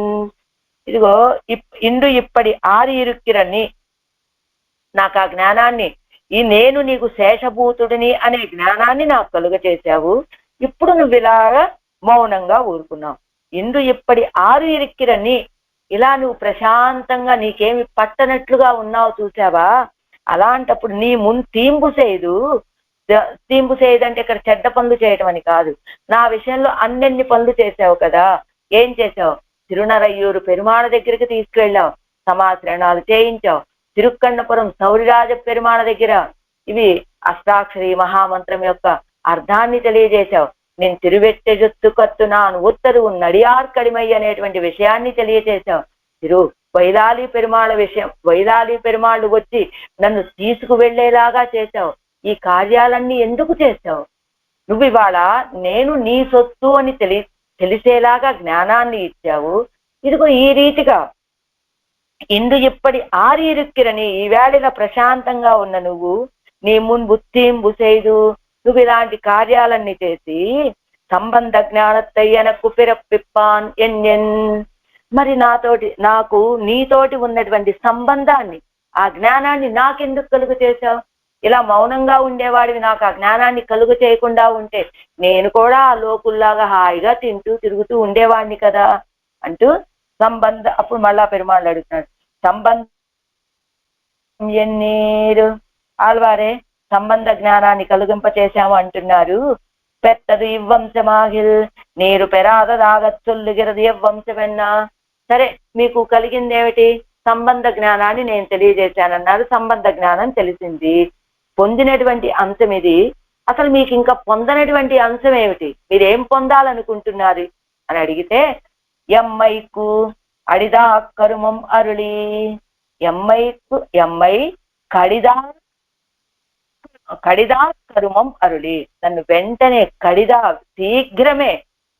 ఇదిగో ఇందు ఇప్పటి ఆరిరుక్కిరని నాకు ఆ జ్ఞానాన్ని, ఈ నేను నీకు శేషభూతుడిని అనే జ్ఞానాన్ని నాకు కలుగ చేశావు. ఇప్పుడు నువ్వు ఇలాగా మౌనంగా ఊరుకున్నావు. ఇందు ఇప్పటి ఆరు ఇరిక్కిరని, ఇలా నువ్వు ప్రశాంతంగా నీకేమి పట్టనట్లుగా ఉన్నావు చూసావా, అలాంటప్పుడు నీ తీంబు చేయదంటే ఇక్కడ చెడ్డ పనులు చేయటం అని కాదు, నా విషయంలో అన్నెన్ని పనులు చేసావు కదా. ఏం చేసావు, తిరునరయ్యూరు పెరుమాళ దగ్గరికి తీసుకువెళ్ళావు, సమాశ్రణాలు చేయించావు, తిరుక్కన్నపురం సౌరిరాజ పెరుమాళ దగ్గర ఇవి అష్టాక్షరి మహామంత్రం యొక్క అర్థాన్ని తెలియజేశావు. నేను తిరువెట్టెజొత్తు కత్తు నాను ఉత్తరు నడియార్ కడిమయ్య అనేటువంటి విషయాన్ని తెలియజేశావు. తిరు వైలాలి పెరుమాళ విషయం, వైలాలి పెరుమాళ్ళు వచ్చి నన్ను తీసుకువెళ్లేలాగా చేశావు. ఈ కార్యాలన్నీ ఎందుకు చేశావు? నువ్వు ఇవాళ నేను నీ సొత్తు అని తెలిసేలాగా జ్ఞానాన్ని ఇచ్చావు. ఇదిగో ఈ రీతిగా ఇందు ఇప్పటి ఆరిరుక్కిరని ఈవేళ ప్రశాంతంగా ఉన్న నువ్వు నీ మున్బుత్తీం బుసైదు, నువ్వు ఇలాంటి కార్యాలన్నీ చేసి సంబంధ జ్ఞానత్తయ్యనకు పిరప్పిప్పాన్ ఎన్, మరి నాకు నీతోటి ఉన్నటువంటి సంబంధాన్ని, ఆ జ్ఞానాన్ని నాకెందుకు కలుగు చేశావు? ఇలా మౌనంగా ఉండేవాడివి నాకు ఆ జ్ఞానాన్ని కలుగు చేయకుండా ఉంటే నేను కూడా ఆ లోకుల్లాగా హాయిగా తింటూ తిరుగుతూ ఉండేవాడిని కదా అంటూ సంబంధ. అప్పుడు మళ్ళా పెరుమాళ్ళు అడుగుతున్నాడు, సంబంధం ఎన్నీరు ఆల్వారే సంబంధ జ్ఞానాన్ని కలుగింపచేశాము అంటున్నారు. పెత్తది ఇవ్వంశమాహిల్ నీరు పెరాదదాగచ్చొల్లుగిరది ఎవ్వంశమెన్నా. సరే, మీకు కలిగిందేమిటి? సంబంధ జ్ఞానాన్ని నేను తెలియజేశానన్నారు. సంబంధ జ్ఞానం తెలిసింది, పొందినటువంటి అంశం ఇది. అసలు మీకు ఇంకా పొందనటువంటి అంశం ఏమిటి? మీరేం పొందాలనుకుంటున్నారు అని అడిగితే, ఎమ్మైకు అడిదా కరుమం అరుళి, ఎమ్మై కడిదా కరుమం అరుళి, నన్ను వెంటనే కడిదా శీఘ్రమే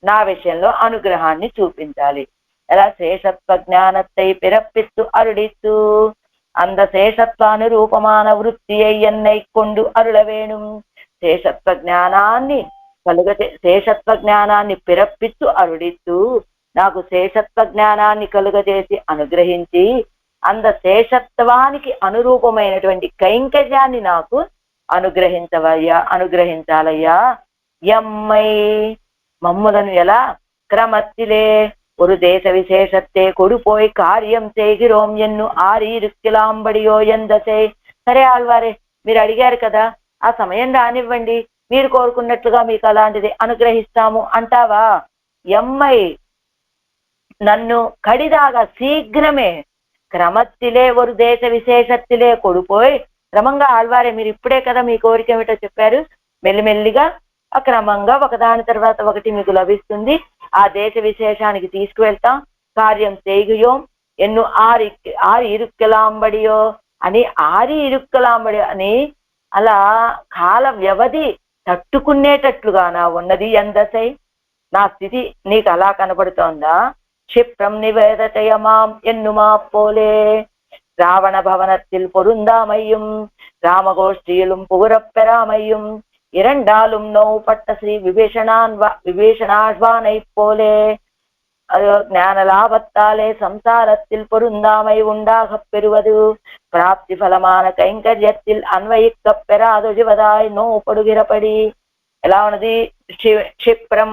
నా విషయంలో అనుగ్రహాన్ని చూపించాలి. ఎలా? శేషత్వ జ్ఞానத்தை பிறப்பித்து అరుడిత్తు அந்த శేషత్వానురూపమాన వృత్తి అయ్యన్నై కొండు అరుళవేణు. శేషత్వ జ్ఞానాన్ని పిరప్పిత్తు అరుడిత్తు, నాకు శేషత్వ జ్ఞానాన్ని కలుగజేసి అనుగ్రహించి అంద శేషత్వానికి అనురూపమైనటువంటి కైంకర్యాన్ని నాకు అనుగ్రహించాలయ్యా. ఎమ్మై మమ్ములను ఎలా? క్రమత్తిలే ஒரு தேச விசேஷத்தை கொடுపోయి కార్యం செய்கிறோம் ఎన్ను ఆరిరుక్కిలాంబడియో ఎందసే. సరే ఆళ్వారే, మీరు అడిగారు కదా, ఆ సమయం రానివ్వండి, మీరు కోరుకున్నట్లుగా మీకు అలాంటిది అనుగ్రహిస్తాము అంటావా? ఎమ్మై నన్ను కడిదాగా శీఘ్రమే, క్రమత్తిలే ఒక దేశ విశేషత్తిలే కొడిపోయి, క్రమంగా ఆళ్వారే మీరు ఇప్పుడే కదా మీ కోరిక ఏమిటో చెప్పారు, మెల్లిమెల్లిగా క్రమంగా ఒకదాని తర్వాత ఒకటి మీకు లభిస్తుంది. ఆ దేశ విశేషానికి తీసుకువెళ్తాం. కార్యం చేయగుయోం ఎన్ను ఆరి ఇరుక్కలాంబడియో అని, ఆరి ఇరుక్కలాంబడి అని అలా కాల వ్యవధి తట్టుకునేటట్లుగా నా ఉన్నది. ఎందసై నా స్థితి నీకు అలా కనబడుతోందా? క్షిప్రం నివేదతయమాం ఎన్నుమా పోలే రావణ భవనத்தில் பொருந்தாமையும் ராமகோஷ்டியிலும் புகுரப்பெறாமையும் இரண்டாலும் நோவுபட்ட ஸ்ரீ விபீஷணாஸ்வானை போலே ஞான லாபத்தாலே சம்சாரத்தில் பொருந்தாமை உண்டாகப் பெறுவது பிராப்தி ఫలமான కైంకర్యத்தில் అన్వయిక్కப் పెరాదు జీవదాయ్ నోపడుగిరపడి. ఎలా ఉన్నది? క్షిప్రం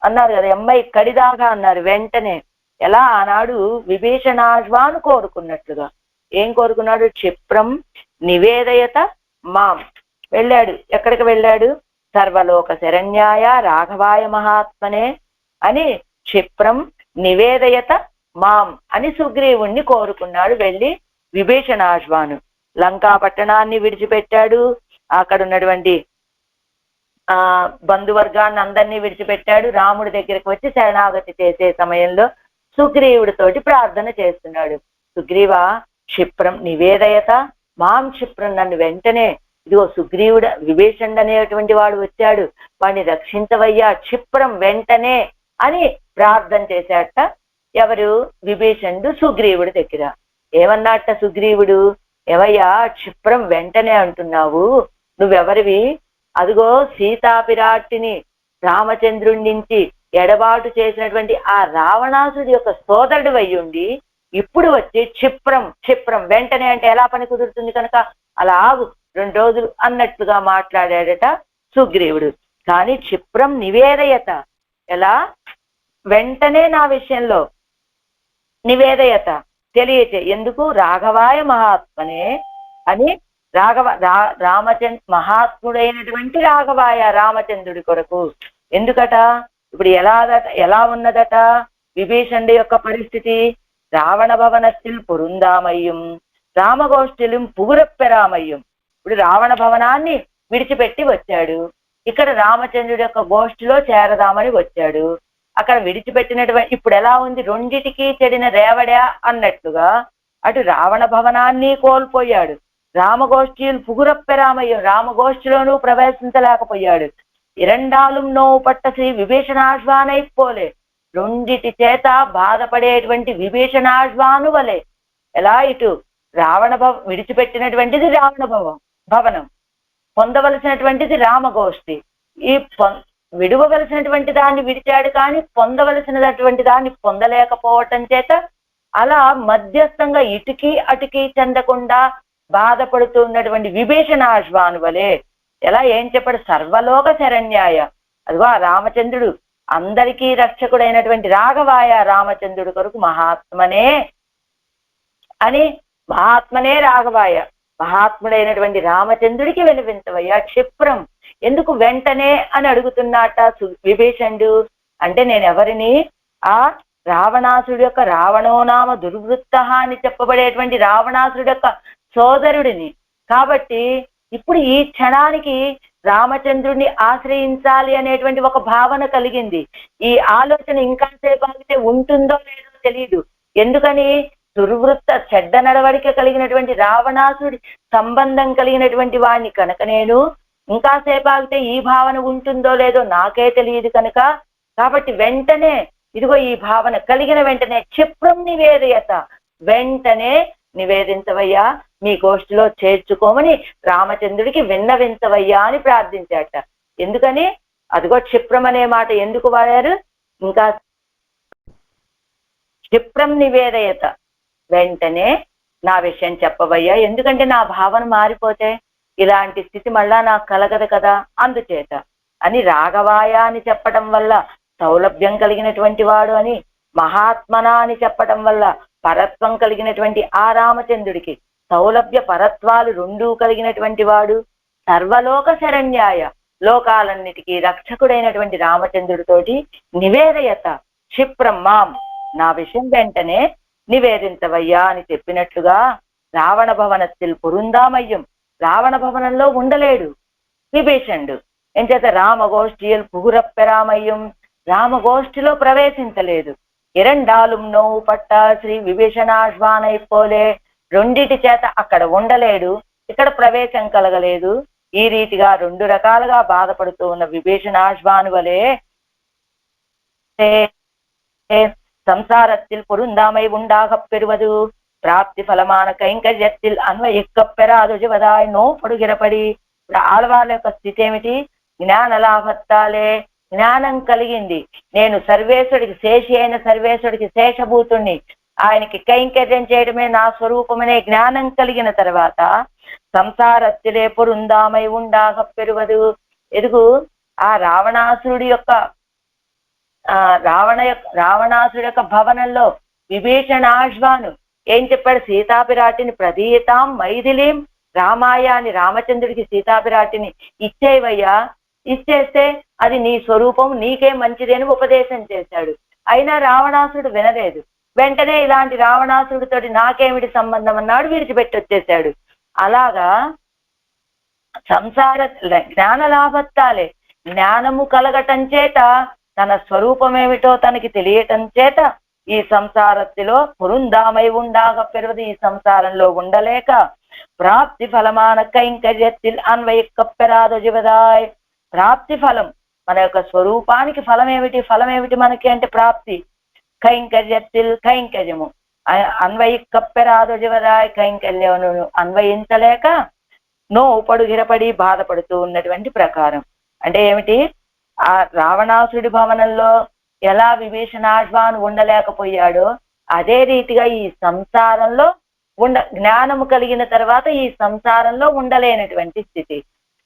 అన్నారు కదా, ఎమ్మై కడిదాగా అన్నారు. వెంటనే ఎలా? ఆనాడు విభీషణాశ్వాను కోరుకున్నట్లుగా. ఏం కోరుకున్నాడు? క్షిప్రం నివేదయత మాం. వెళ్ళాడు. ఎక్కడికి వెళ్ళాడు? సర్వలోక శరణ్యాయ రాఘవాయ మహాత్మనే అని క్షిప్రం నివేదయత మాం అని సుగ్రీవుణ్ణి కోరుకున్నాడు. వెళ్ళి విభీషణాశ్వాను లంకా పట్టణాన్ని విడిచిపెట్టాడు. అక్కడ ఉన్నటువంటి బంధువర్గాన్ని అందరినీ విడిచిపెట్టాడు. రాముడి దగ్గరికి వచ్చి శరణాగతి చేసే సమయంలో సుగ్రీవుడితోటి ప్రార్థన చేస్తున్నాడు. సుగ్రీవ క్షిప్రం నివేదయత మాం, క్షిప్రం నన్ను వెంటనే, ఇదిగో సుగ్రీవుడు విభీషణుడు అనేటువంటి వాడు వచ్చాడు, వాడిని రక్షించవయ్యా, క్షిప్రం వెంటనే అని ప్రార్థన చేశాట. ఎవరు? విభీషణుడు సుగ్రీవుడి దగ్గర. ఏమన్నట్ట సుగ్రీవుడు? ఏవయ్యా క్షిప్రం వెంటనే అంటున్నావు, నువ్వెవరివి? అదిగో సీతాపిరాటిని రామచంద్రుడి నుంచి ఎడబాటు చేసినటువంటి ఆ రావణాసుడి యొక్క సోదరుడు అయ్యుండి ఇప్పుడు వచ్చి క్షిప్రం వెంటనే అంటే ఎలా పని కుదురుతుంది? కనుక అలా ఆగు 2 రోజులు అన్నట్లుగా మాట్లాడాడట సుగ్రీవుడు. కానీ క్షిప్రం నివేదయత, ఎలా? వెంటనే నా విషయంలో నివేదయత తెలియచే. ఎందుకు? రాఘవాయ మహాత్మనే అని, మహాత్ముడైనటువంటి రాఘవాయ రామచంద్రుడి కొరకు. ఎందుకట? ఇప్పుడు ఎలా ఉన్నదట విభీషణుడి యొక్క పరిస్థితి? రావణ భవనத்தில் పొరుందామయ్యం రామగోష్ఠిலும் పుగురప్పెరామయ్యం. ఇప్పుడు రావణ భవనాన్ని విడిచిపెట్టి వచ్చాడు, ఇక్కడ రామచంద్రుడి యొక్క గోష్ఠిలో చేరదామని వచ్చాడు. అక్కడ విడిచిపెట్టినటువంటి ఇప్పుడు ఎలా ఉంది, రెండిటికి చెడిన రేవడా అన్నట్లుగా అటు రావణ భవనాన్ని కోల్పోయాడు, రామగోష్ఠీలు పుగురప్పెరామయ్యం రామగోష్ఠిలోనూ ప్రవేశించలేకపోయాడు, ఇరండాலும் నోవు పట్ట శ్రీ విభీషణాశ్వానైపోలే, రెండిటి చేత బాధపడేటువంటి విభీషణాశ్వాను వలె. ఎలా ఇటు విడిచిపెట్టినటువంటిది భవనం, పొందవలసినటువంటిది రామగోష్ఠి. ఈ విడువవలసినటువంటి దాన్ని విడిచాడు కానీ పొందవలసినటువంటి దాన్ని పొందలేకపోవటం చేత అలా మధ్యస్థంగా ఇటుకి అటుకి చెందకుండా బాధపడుతున్నటువంటి విభీషణాశ్వాను వలె. ఎలా ఏం చెప్పాడు, సర్వలోక శరణ్యాయ, అదిగో ఆ రామచంద్రుడు అందరికీ రక్షకుడైనటువంటి రాఘవాయ, రామచంద్రుడు కొరకు మహాత్మనే అని, మహాత్మనే రాఘవాయ, మహాత్ముడైనటువంటి రామచంద్రుడికి వినిపించవయ్యా క్షిప్రం. ఎందుకు వెంటనే అని అడుగుతున్నట విభీషణుడు అంటే, నేను ఎవరిని, ఆ రావణాసుడి యొక్క రావణోనామ దుర్వృత్త అని చెప్పబడేటువంటి రావణాసుడి యొక్క సోదరుడిని. కాబట్టి ఇప్పుడు ఈ క్షణానికి రామచంద్రుడిని ఆశ్రయించాలి అనేటువంటి ఒక భావన కలిగింది. ఈ ఆలోచన ఇంకా సేపు ఆగితే ఉంటుందో లేదో తెలియదు. ఎందుకని, దుర్వృత్త చెడ్డ నడవడిక కలిగినటువంటి రావణాసుడి సంబంధం కలిగినటువంటి వాడిని కనుక నేను ఇంకా సేపు ఆగితే ఈ భావన ఉంటుందో లేదో నాకే తెలియదు కనుక, కాబట్టి వెంటనే ఇదిగో ఈ భావన కలిగిన వెంటనే క్షిప్రం నివేదయత, వెంటనే నివేదించవయ్యా, మీ గోష్ఠిలో చేర్చుకోమని రామచంద్రుడికి విన్నవించవయ్యా అని ప్రార్థించాట. ఎందుకని, అదిగో క్షిప్రం అనే మాట ఎందుకు వాడారు, ఇంకా క్షిప్రం నివేదయత, వెంటనే నా విషయం చెప్పవయ్యా, ఎందుకంటే నా భావన మారిపోతే ఇలాంటి స్థితి మళ్ళా నాకు కలగదు కదా, అందుచేత అని రాఘవాయ అని చెప్పడం వల్ల సౌలభ్యం కలిగినటువంటి వాడు అని, మహాత్మన అని చెప్పడం వల్ల పరత్వం కలిగినటువంటి ఆ రామచంద్రుడికి సౌలభ్య పరత్వాలు రెండూ కలిగినటువంటి వాడు, సర్వలోక శరణ్యాయ, లోకాలన్నిటికీ రక్షకుడైనటువంటి రామచంద్రుడితోటి నివేదయత క్షిప్రం మాం, నా విషయం వెంటనే నివేదించవయ్యా అని చెప్పినట్లుగా రావణ భవనத்தில் పొరుందామయ్యం, రావణ భవనంలో ఉండలేడు విభీషణుడు. ఎంచేత రామగోష్ఠియల్ పుగురప్పెరామయ్యం, రామగోష్ఠిలో ప్రవేశించలేదు. ఇరండాలు నోవు పట్ట శ్రీ విభీషణాశ్వానైపోలే, రెండిటి చేత అక్కడ ఉండలేడు, ఇక్కడ ప్రవేశం కలగలేదు. ఈ రీతిగా రెండు రకాలుగా బాధపడుతూ ఉన్న విభీషణాశ్వాను వలె సంసారத்தில் பொருந்தாமை உண்டாகப் பெறுவது பிராப்தி ఫలమాన కైంకర్యத்தில் అన్వయిక్కప్పెరాదు జీవదాయ్ నో పడుగిరపడి. ఆడవాళ్ళ యొక్క స్థితి ఏమిటి, జ్ఞాన లాభత్తాలే, జ్ఞానం కలిగింది, నేను సర్వేశ్వరుడికి శేషి అయిన సర్వేశ్వరుడికి శేషభూతుణ్ణి, ఆయనకి కైంకర్యం చేయడమే నా స్వరూపమనే జ్ఞానం కలిగిన తర్వాత సంసారత్తిలే పొరుందామై ఉండాగప్పెరువదు. ఎదుగు ఆ రావణాసురుడి యొక్క రావణాసుడి యొక్క భవనంలో విభీషణాశ్వాను ఏం చెప్పాడు, సీతాపిరాటిని ప్రదీయతాం మైథిలీం రామాయ అని రామచంద్రుడికి సీతాపిరాటిని ఇచ్చేవయ్యా, ఇచ్చేస్తే అది నీ స్వరూపం, నీకే మంచిది అని ఉపదేశం చేశాడు. అయినా రావణాసుడు వినలేదు. వెంటనే ఇలాంటి రావణాసుడితోటి నాకేమిటి సంబంధం అన్నాడు, విడిచిపెట్టి వచ్చేశాడు. అలాగా సంసార జ్ఞాన లాభత్తాలే, జ్ఞానము కలగటం చేత తన స్వరూపమేమిటో తనకి తెలియటం చేత ఈ సంసారத்திలో పురుందామై ఉండాగప్పెరువదు, ఈ సంసారంలో ఉండలేక ప్రాప్తి ఫలమాన కైంకర్యத்தில் అన్వయిక్కప్పెరాదు జీవదాయ్. ప్రాప్తి ఫలం, మన యొక్క స్వరూపానికి ఫలం ఏమిటి మనకి అంటే ప్రాప్తి. కైంకర్యத்தில் కైంకర్యము అన్వయిక్కప్పెరాదు జీవదాయ్, కైంకర్యమును అన్వయించలేక నో పడుగిరపడి బాధపడుతూ ఉన్నటువంటి ప్రకారం. అంటే ఏమిటి, ఆ రావణాసుడి భవనంలో ఎలా విభీషణాశ్వాను ఉండలేకపోయాడో అదే రీతిగా ఈ సంసారంలో జ్ఞానము కలిగిన తర్వాత ఈ సంసారంలో ఉండలేనటువంటి స్థితి.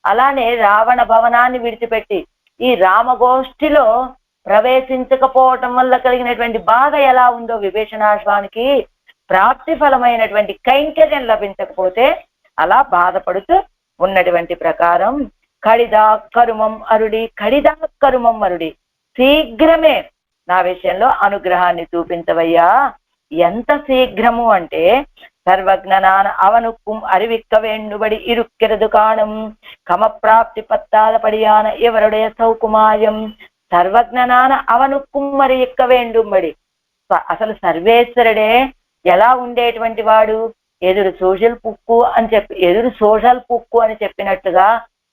అలానే రావణ భవనాన్ని విడిచిపెట్టి ఈ రామగోష్ఠిలో ప్రవేశించకపోవటం వల్ల కలిగినటువంటి బాధ ఎలా ఉందో విభీషణాశ్వానికి ప్రాప్తి ఫలమైనటువంటి కైంకర్యం లభించకపోతే అలా బాధపడుతూ ఉన్నటువంటి ప్రకారం కడిదా కరుమం అరుడి, శీఘ్రమే నా విషయంలో అనుగ్రహాన్ని చూపించవయ్యా. ఎంత శీఘ్రము అంటే, సర్వజ్ఞనాన అవనుక్కుం అరివిక్క వేణుబడి ఇరుక్కెరదు కాణం కమప్రాప్తి పత్తాల పడియాన ఎవరుடைய సౌకుమాయం సర్వజ్ఞనాన అవనుక్కుమ్మరి ఎక్క వేండుంబడి. అసలు సర్వేశ్వరుడే ఎలా ఉండేటువంటి వాడు? ఎదురు సోషల్ పుక్కు అని చెప్పినట్టుగా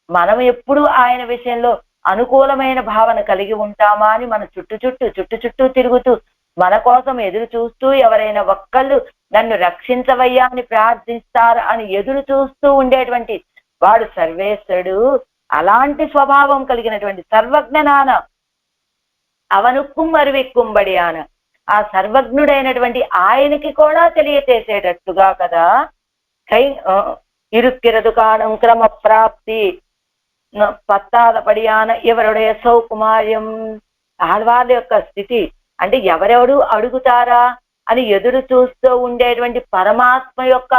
మనం ఎప్పుడు ఆయన విషయంలో అనుకూలమైన భావన కలిగి ఉంటామా అని మన చుట్టూ తిరుగుతూ మన కోసం ఎదురు చూస్తూ, ఎవరైనా ఒక్కళ్ళు నన్ను రక్షించవయ్యా అని ప్రార్థిస్తారు అని ఎదురు చూస్తూ ఉండేటువంటి వాడు సర్వేశ్వరుడు. అలాంటి స్వభావం కలిగినటువంటి సర్వజ్ఞనాన అవనుక్కుమ్మరివిక్కుంబడి ఆన, ఆ సర్వజ్ఞుడైనటువంటి ఆయనకి కూడా తెలియచేసేటట్టుగా కదా. ఇరుక్కిరదు కాణం క్రమ ప్రాప్తి పత్తాదపడియాన ఎవరుடைய సౌకుమార్యం. ఆళ్వాళ్ళ యొక్క స్థితి అంటే ఎవరెవరు అడుగుతారా అని ఎదురు చూస్తూ ఉండేటువంటి పరమాత్మ యొక్క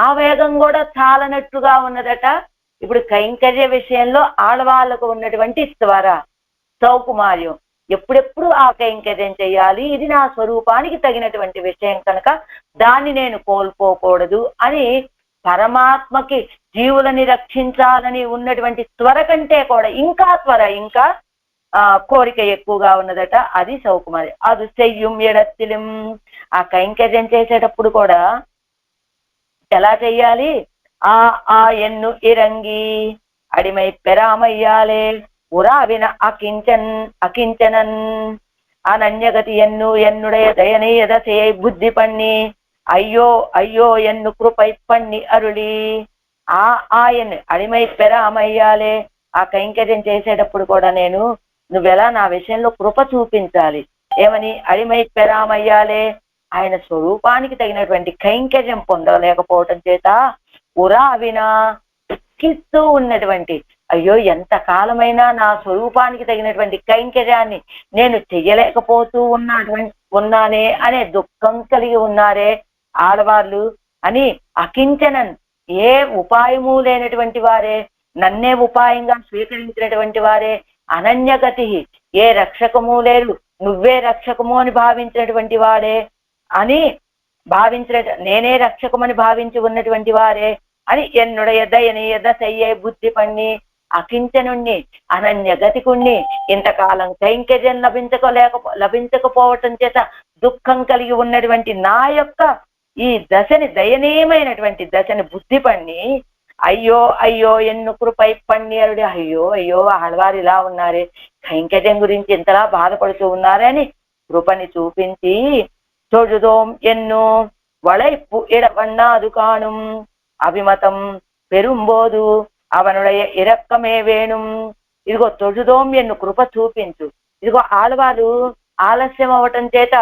ఆవేగం కూడా చాలనట్టుగా ఉన్నదట. ఇప్పుడు కైంకర్య విషయంలో ఆడవాళ్లకు ఉన్నటువంటి త్వర, సౌకుమార్యం, ఎప్పుడెప్పుడు ఆ కైంకర్యం చేయాలి, ఇది నా స్వరూపానికి తగినటువంటి విషయం కనుక దాన్ని నేను కోల్పోకూడదు అని పరమాత్మకి జీవులని రక్షించాలని ఉన్నటువంటి త్వర కంటే కూడా ఇంకా త్వర, ఇంకా కోరిక ఎక్కువగా ఉన్నదట. అది సౌకుమారి. అది చెయ్యం ఎడత్తిలిం. ఆ కైంకర్యం చేసేటప్పుడు కూడా ఎలా చెయ్యాలి? ఆ ఎన్ను ఇరంగి అడిమై పెరామయ్యాలే ఉరావిన అకించనన్ అనన్యగతి ఎన్నుடைய దయనీయ దశయ బుద్ధి పన్ని అయ్యో అయ్యో ఎన్ను కృపై పన్ని అరుళి. ఎన్ను అడిమై పెరామయ్యాలే. ఆ కైంకర్యం చేసేటప్పుడు కూడా నువ్వెలా నా విషయంలో కృప చూపించాలి. ఏమని? అడిమై పెరామయ్యాలే, ఆయన స్వరూపానికి తగినటువంటి కైంకర్యం పొందలేకపోవటం చేత ఉరావినా దుఃఖిస్తూ ఉన్నటువంటి, అయ్యో ఎంత కాలమైనా నా స్వరూపానికి తగినటువంటి కైంకర్యాన్ని నేను చెయ్యలేకపోతూ ఉన్నానే అనే దుఃఖం కలిగి ఉన్నారే ఆడవాళ్ళు అని అకించనన్, ఏ ఉపాయము లేనటువంటి వారే, నన్నే ఉపాయంగా స్వీకరించినటువంటి వారే, అనన్యగతి, ఏ రక్షకము లేరు, నువ్వే రక్షకము అని భావించినటువంటి వాడే అని నేనే రక్షకమని భావించి ఉన్నటువంటి వారే అని ఎన్నుடைய దయనీయ దశయ్యే బుద్ధి పన్ని అకించనుణ్ణి అనన్యగతికుణ్ణి ఇంతకాలం కైంకర్యం లభించకపోవటం చేత దుఃఖం కలిగి ఉన్నటువంటి నా యొక్క ఈ దశని, దయనీయమైనటువంటి దశని బుద్ధి పన్ని అయ్యో అయ్యో ఎన్ను కృపై పన్ని అరుడి. అయ్యో అయ్యో ఆడవారు ఇలా ఉన్నారే, కైంకర్యం గురించి ఇంతలా బాధపడుతూ ఉన్నారే అని కృపని చూపించి தொழுதோம் ఎన్ను వளைப்பு இடவண்ணாது காணும் అభిమతం పెరుంబోదు అవనుடைய ఇరక్కమే వేణుం. ఇదిగో తొజుదోం ఎన్ను కృప చూపించు. ఇదిగో ఆడవారు ఆలస్యం అవ్వటం చేత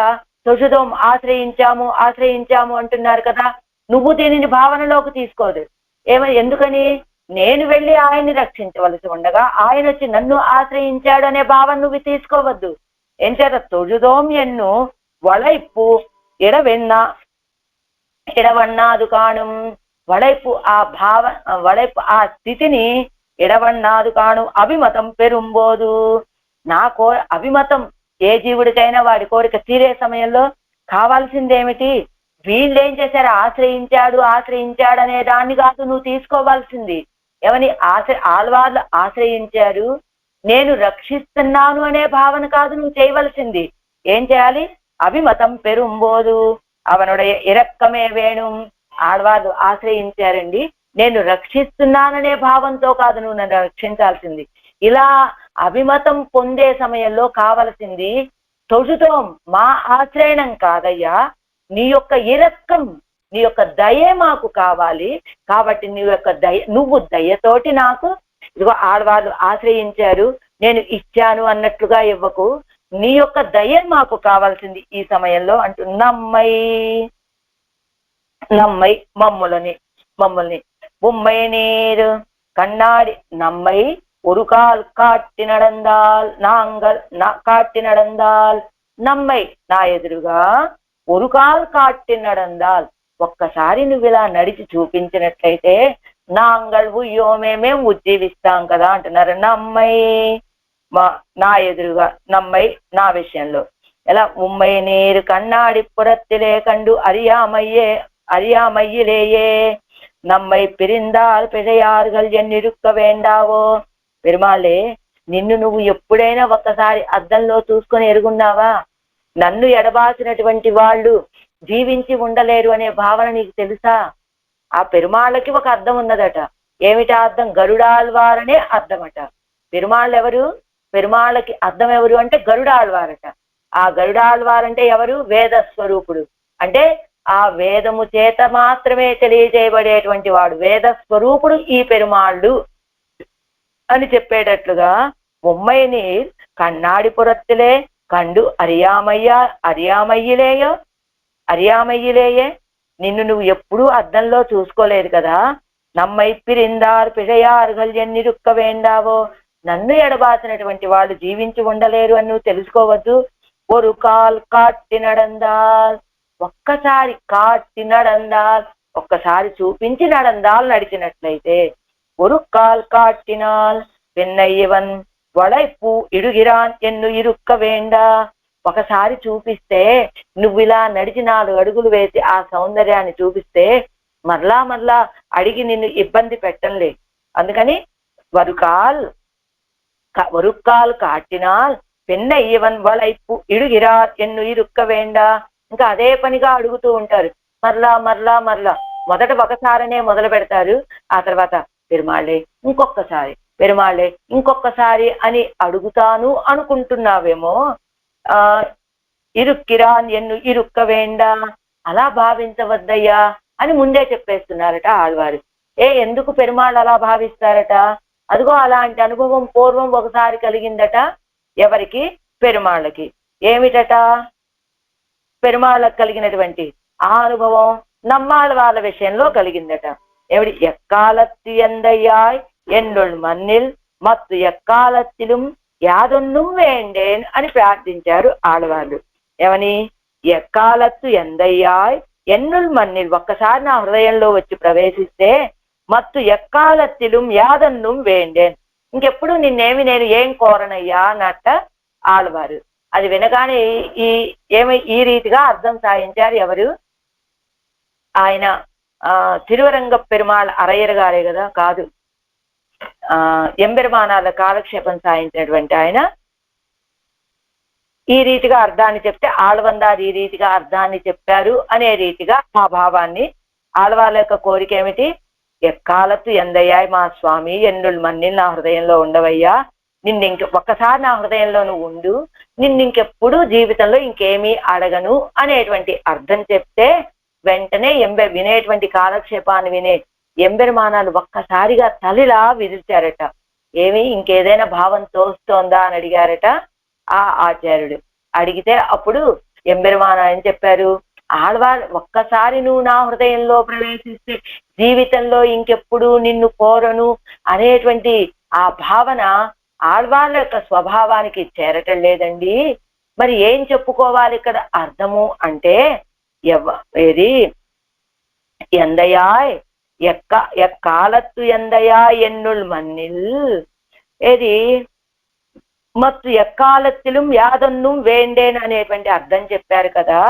తొజుదోం ఆశ్రయించాము అంటున్నారు కదా. నువ్వు దీనిని భావనలోకి తీసుకోదు. ఎందుకని? నేను వెళ్ళి ఆయన్ని రక్షించవలసి ఉండగా ఆయన వచ్చి నన్ను ఆశ్రయించాడు అనే భావన నువ్వు తీసుకోవద్దు. ఏం చేత తొజుదోం ఎన్ను వளைப்பு ఎడవన్నాదు కాణం. వளைపు ఆ స్థితిని ఎడవన్నాదు కాను అభిమతం పెరుంబోదు. అభిమతం ఏ జీవుడికైనా వాడి కోరిక తీరే సమయంలో కావాల్సిందేమిటి? వీళ్ళేం చేశారు? ఆశ్రయించాడు అనే దాన్ని కాదు నువ్వు తీసుకోవాల్సింది. ఏమని? ఆళ్వార్లు ఆశ్రయించారు, నేను రక్షిస్తున్నాను అనే భావన కాదు నువ్వు చేయవలసింది. ఏం చేయాలి? అభిమతం పెరుంబోదు అవనుடைய ఇరక్కమే వేణుం. ఆడవాళ్ళు ఆశ్రయించారండి, నేను రక్షిస్తున్నాననే భావంతో కాదు నువ్వు నన్ను రక్షించాల్సింది. ఇలా అభిమతం పొందే సమయంలో కావలసింది తొజుతోం, మా ఆశ్రయణం కాదయ్యా, నీ యొక్క ఇరక్కం, నీ యొక్క దయే మాకు కావాలి. కాబట్టి నువ్వు దయతోటి నాకు ఇదిగో ఆడవాళ్ళు ఆశ్రయించారు, నేను ఇచ్చాను అన్నట్లుగా ఇవ్వకు, నీ యొక్క దయ మాకు కావాల్సింది ఈ సమయంలో అంటూ నమ్మై మమ్మల్ని ఉమ్మై నీరు కన్నాడి నమ్మై ఒరుకాల్ కాట్టి నడందాల్ నమ్మై నా ఎదురుగా ఒరుకాల్ కాట్టి నడందాల్. ఒక్కసారి నువ్వు ఇలా నడిచి చూపించినట్లయితే నాంగల్ ఉయ్యోమే మేము ఉజ్జీవిస్తాం కదా అంటున్నారు. నమ్మై నా ఎదురుగా, నమ్మై నా విషయంలో ఎలా? ఉమ్మై నీరు కన్నాడి పురత్తిలే కండు அறியாமையிலேயே நம்மை பிரிந்தால் பிழையார்கள் என்னிருக்க வேண்டாவோ. பெருமாளே, నిన్ను నువ్వు ఎప్పుడైనా ఒక్కసారి అద్దంలో చూసుకొని ఎరుగున్నావా? నన్ను ఎడబాసినటువంటి వాళ్ళు జీవించి ఉండలేరు అనే భావన నీకు తెలుసా? ఆ పెరుమాళ్ళకి ఒక అర్థం ఉన్నదట. ఏమిటా అర్థం? గరుడాల్వారనే అర్థమట. పెరుమాళ్ళు ఎవరు? పెరుమాళ్ళకి అర్థం ఎవరు అంటే గరుడాల్వారట. ఆ గరుడాల్వారంటే ఎవరు? వేద స్వరూపుడు. అంటే ఆ వేదము చేత మాత్రమే తెలియజేయబడేటువంటి వాడు, వేద స్వరూపుడు ఈ పెరుమాళ్ళు అని చెప్పేటట్లుగా ముమ్మై నీర్ కన్నాడి పురత్తులే కండు అరియామయ్యిలేయే. నిన్ను నువ్వు ఎప్పుడూ అద్దంలో చూసుకోలేదు కదా. నమ్మై పిరిందార్ పిഴയാറുകൾ ఎన్నిరుక్క వేండావో. నన్ను ఎడబాసినటువంటి వాళ్ళు జీవించి ఉండలేరు అని నువ్వు తెలుసుకోవద్దు. ఒరు కాల్ కాట్టి నడందాల్, ఒక్కసారి కాట్టి నడందాల్, ఒక్కసారి చూపించి నడందాల్ నడిచినట్లయితే. ஒரு கால் காட்டினால் పెన్నయ్యవన్ వడైపు ఇడుగిరాన్ ఎన్ను ఇరుక్క వేండా. ఒకసారి చూపిస్తే, నువ్వు ఇలా నడిచి 4 అడుగులు వేసి ఆ సౌందర్యాన్ని చూపిస్తే మరలా మరలా అడిగి నిన్ను ఇబ్బంది పెట్టంలే. అందుకని వరుక్కాల్ కాటినాల్ పెన్నయ్యవన్ వడైపు ఇడుగిరాన్ ఎన్ను ఇరుక్క వేండా. ఇంకా అదే పనిగా అడుగుతూ ఉంటారు. మరలా మరలా మరలా మొదట ఒకసారనే మొదలు పెడతారు. ఆ తర్వాత పెరుమాళ్ళే ఇంకొకసారి, పెరుమాళ్ళే ఇంకొకసారి అని అడుగుతాను అనుకుంటున్నావేమో. ఇరుక్కిరాన్ ఎన్ను ఇరుక్క వేండా, అలా భావించవద్దయ్యా అని ముందే చెప్పేస్తున్నారట ఆళ్వారు. ఎందుకు పెరుమాళ్ళు అలా భావిస్తారట? అదిగో అలాంటి అనుభవం పూర్వం ఒకసారి కలిగిందట. ఎవరికి? పెరుమాళ్ళకి. ఏమిటట పెరుమాళ్ళకు కలిగినటువంటి ఆ అనుభవం? నమ్మాళ్ళ వాళ్ళ విషయంలో కలిగిందట. ఎవడి? ఎక్కాలత్తి ఎందయ్యాయ్ ఎన్నుల్ మన్నిల్ మత్తు ఎక్కాలత్తిലും యాదొన్నుం వేండేన్ అని ప్రార్థించారు ఆడవాళ్ళు. ఏమని? ఎక్కాలత్తు ఎందయ్యాయ్ ఎన్నుల్ మన్నిల్, ఒక్కసారి నా హృదయంలో వచ్చి ప్రవేశిస్తే మత్తు ఎక్కాలత్తిலும் యాదొన్నుం వేండేన్, ఇంకెప్పుడు నిన్నేమి నేను ఏం కోరనయ్యా అన్నట్ట ఆళ్వారు. అది వినగానే ఈ రీతిగా అర్థం సాయించారు. ఎవరు? ఆయన తిరువరంగ పెరుమాళ్ అరయ్యర్ గారే కదా? కాదు, ఎంబెరుమానాల కాలక్షేపం సాయించినటువంటి ఆయన ఈ రీతిగా అర్థాన్ని చెప్తే ఆళ్వందారు ఈ రీతిగా అర్థాన్ని చెప్పారు అనే రీతిగా ఆ భావాన్ని. ఆళ్వాళ్ళ యొక్క కోరిక ఏమిటి? ఎక్కాలత్తు ఎందయ్యాయ్ మా స్వామి ఎన్నుల్ మన్నిల్ నా హృదయంలో ఉండవయ్యా, ఒక్కసారి నా హృదయంలో నువ్వు ఉండు, నిన్నింకెప్పుడు జీవితంలో ఇంకేమీ అడగను అనేటువంటి అర్థం చెప్తే వెంటనే వినేటువంటి కాలక్షేపాన్ని వినే ఎంబెరుమానాలు ఒక్కసారిగా తలిలా విదిల్చారట. ఏమి ఇంకేదైనా భావం తోస్తోందా అని అడిగారట ఆ ఆచార్యుడు. అడిగితే అప్పుడు ఎంబెరుమాన అని చెప్పారు, ఆళ్వారు ఒక్కసారి నువ్వు నా హృదయంలో ప్రవేశిస్తే జీవితంలో ఇంకెప్పుడు నిన్ను కోరను అనేటువంటి ఆ భావన ఆళ్వాళ్ళ యొక్క స్వభావానికి చేరటం లేదండి. మరి ఏం చెప్పుకోవాలి ఇక్కడ అర్థము అంటే, ఏది ఎందయాయ్ ఎక్కాలత్తు ఎందయాయ్ ఎన్నుల్ మన్నిల్, ఏది మత్తు ఎక్కాలత్తిலும் యాదొన్నుం వేండేన్ అనేటువంటి అర్థం చెప్పారు కదా.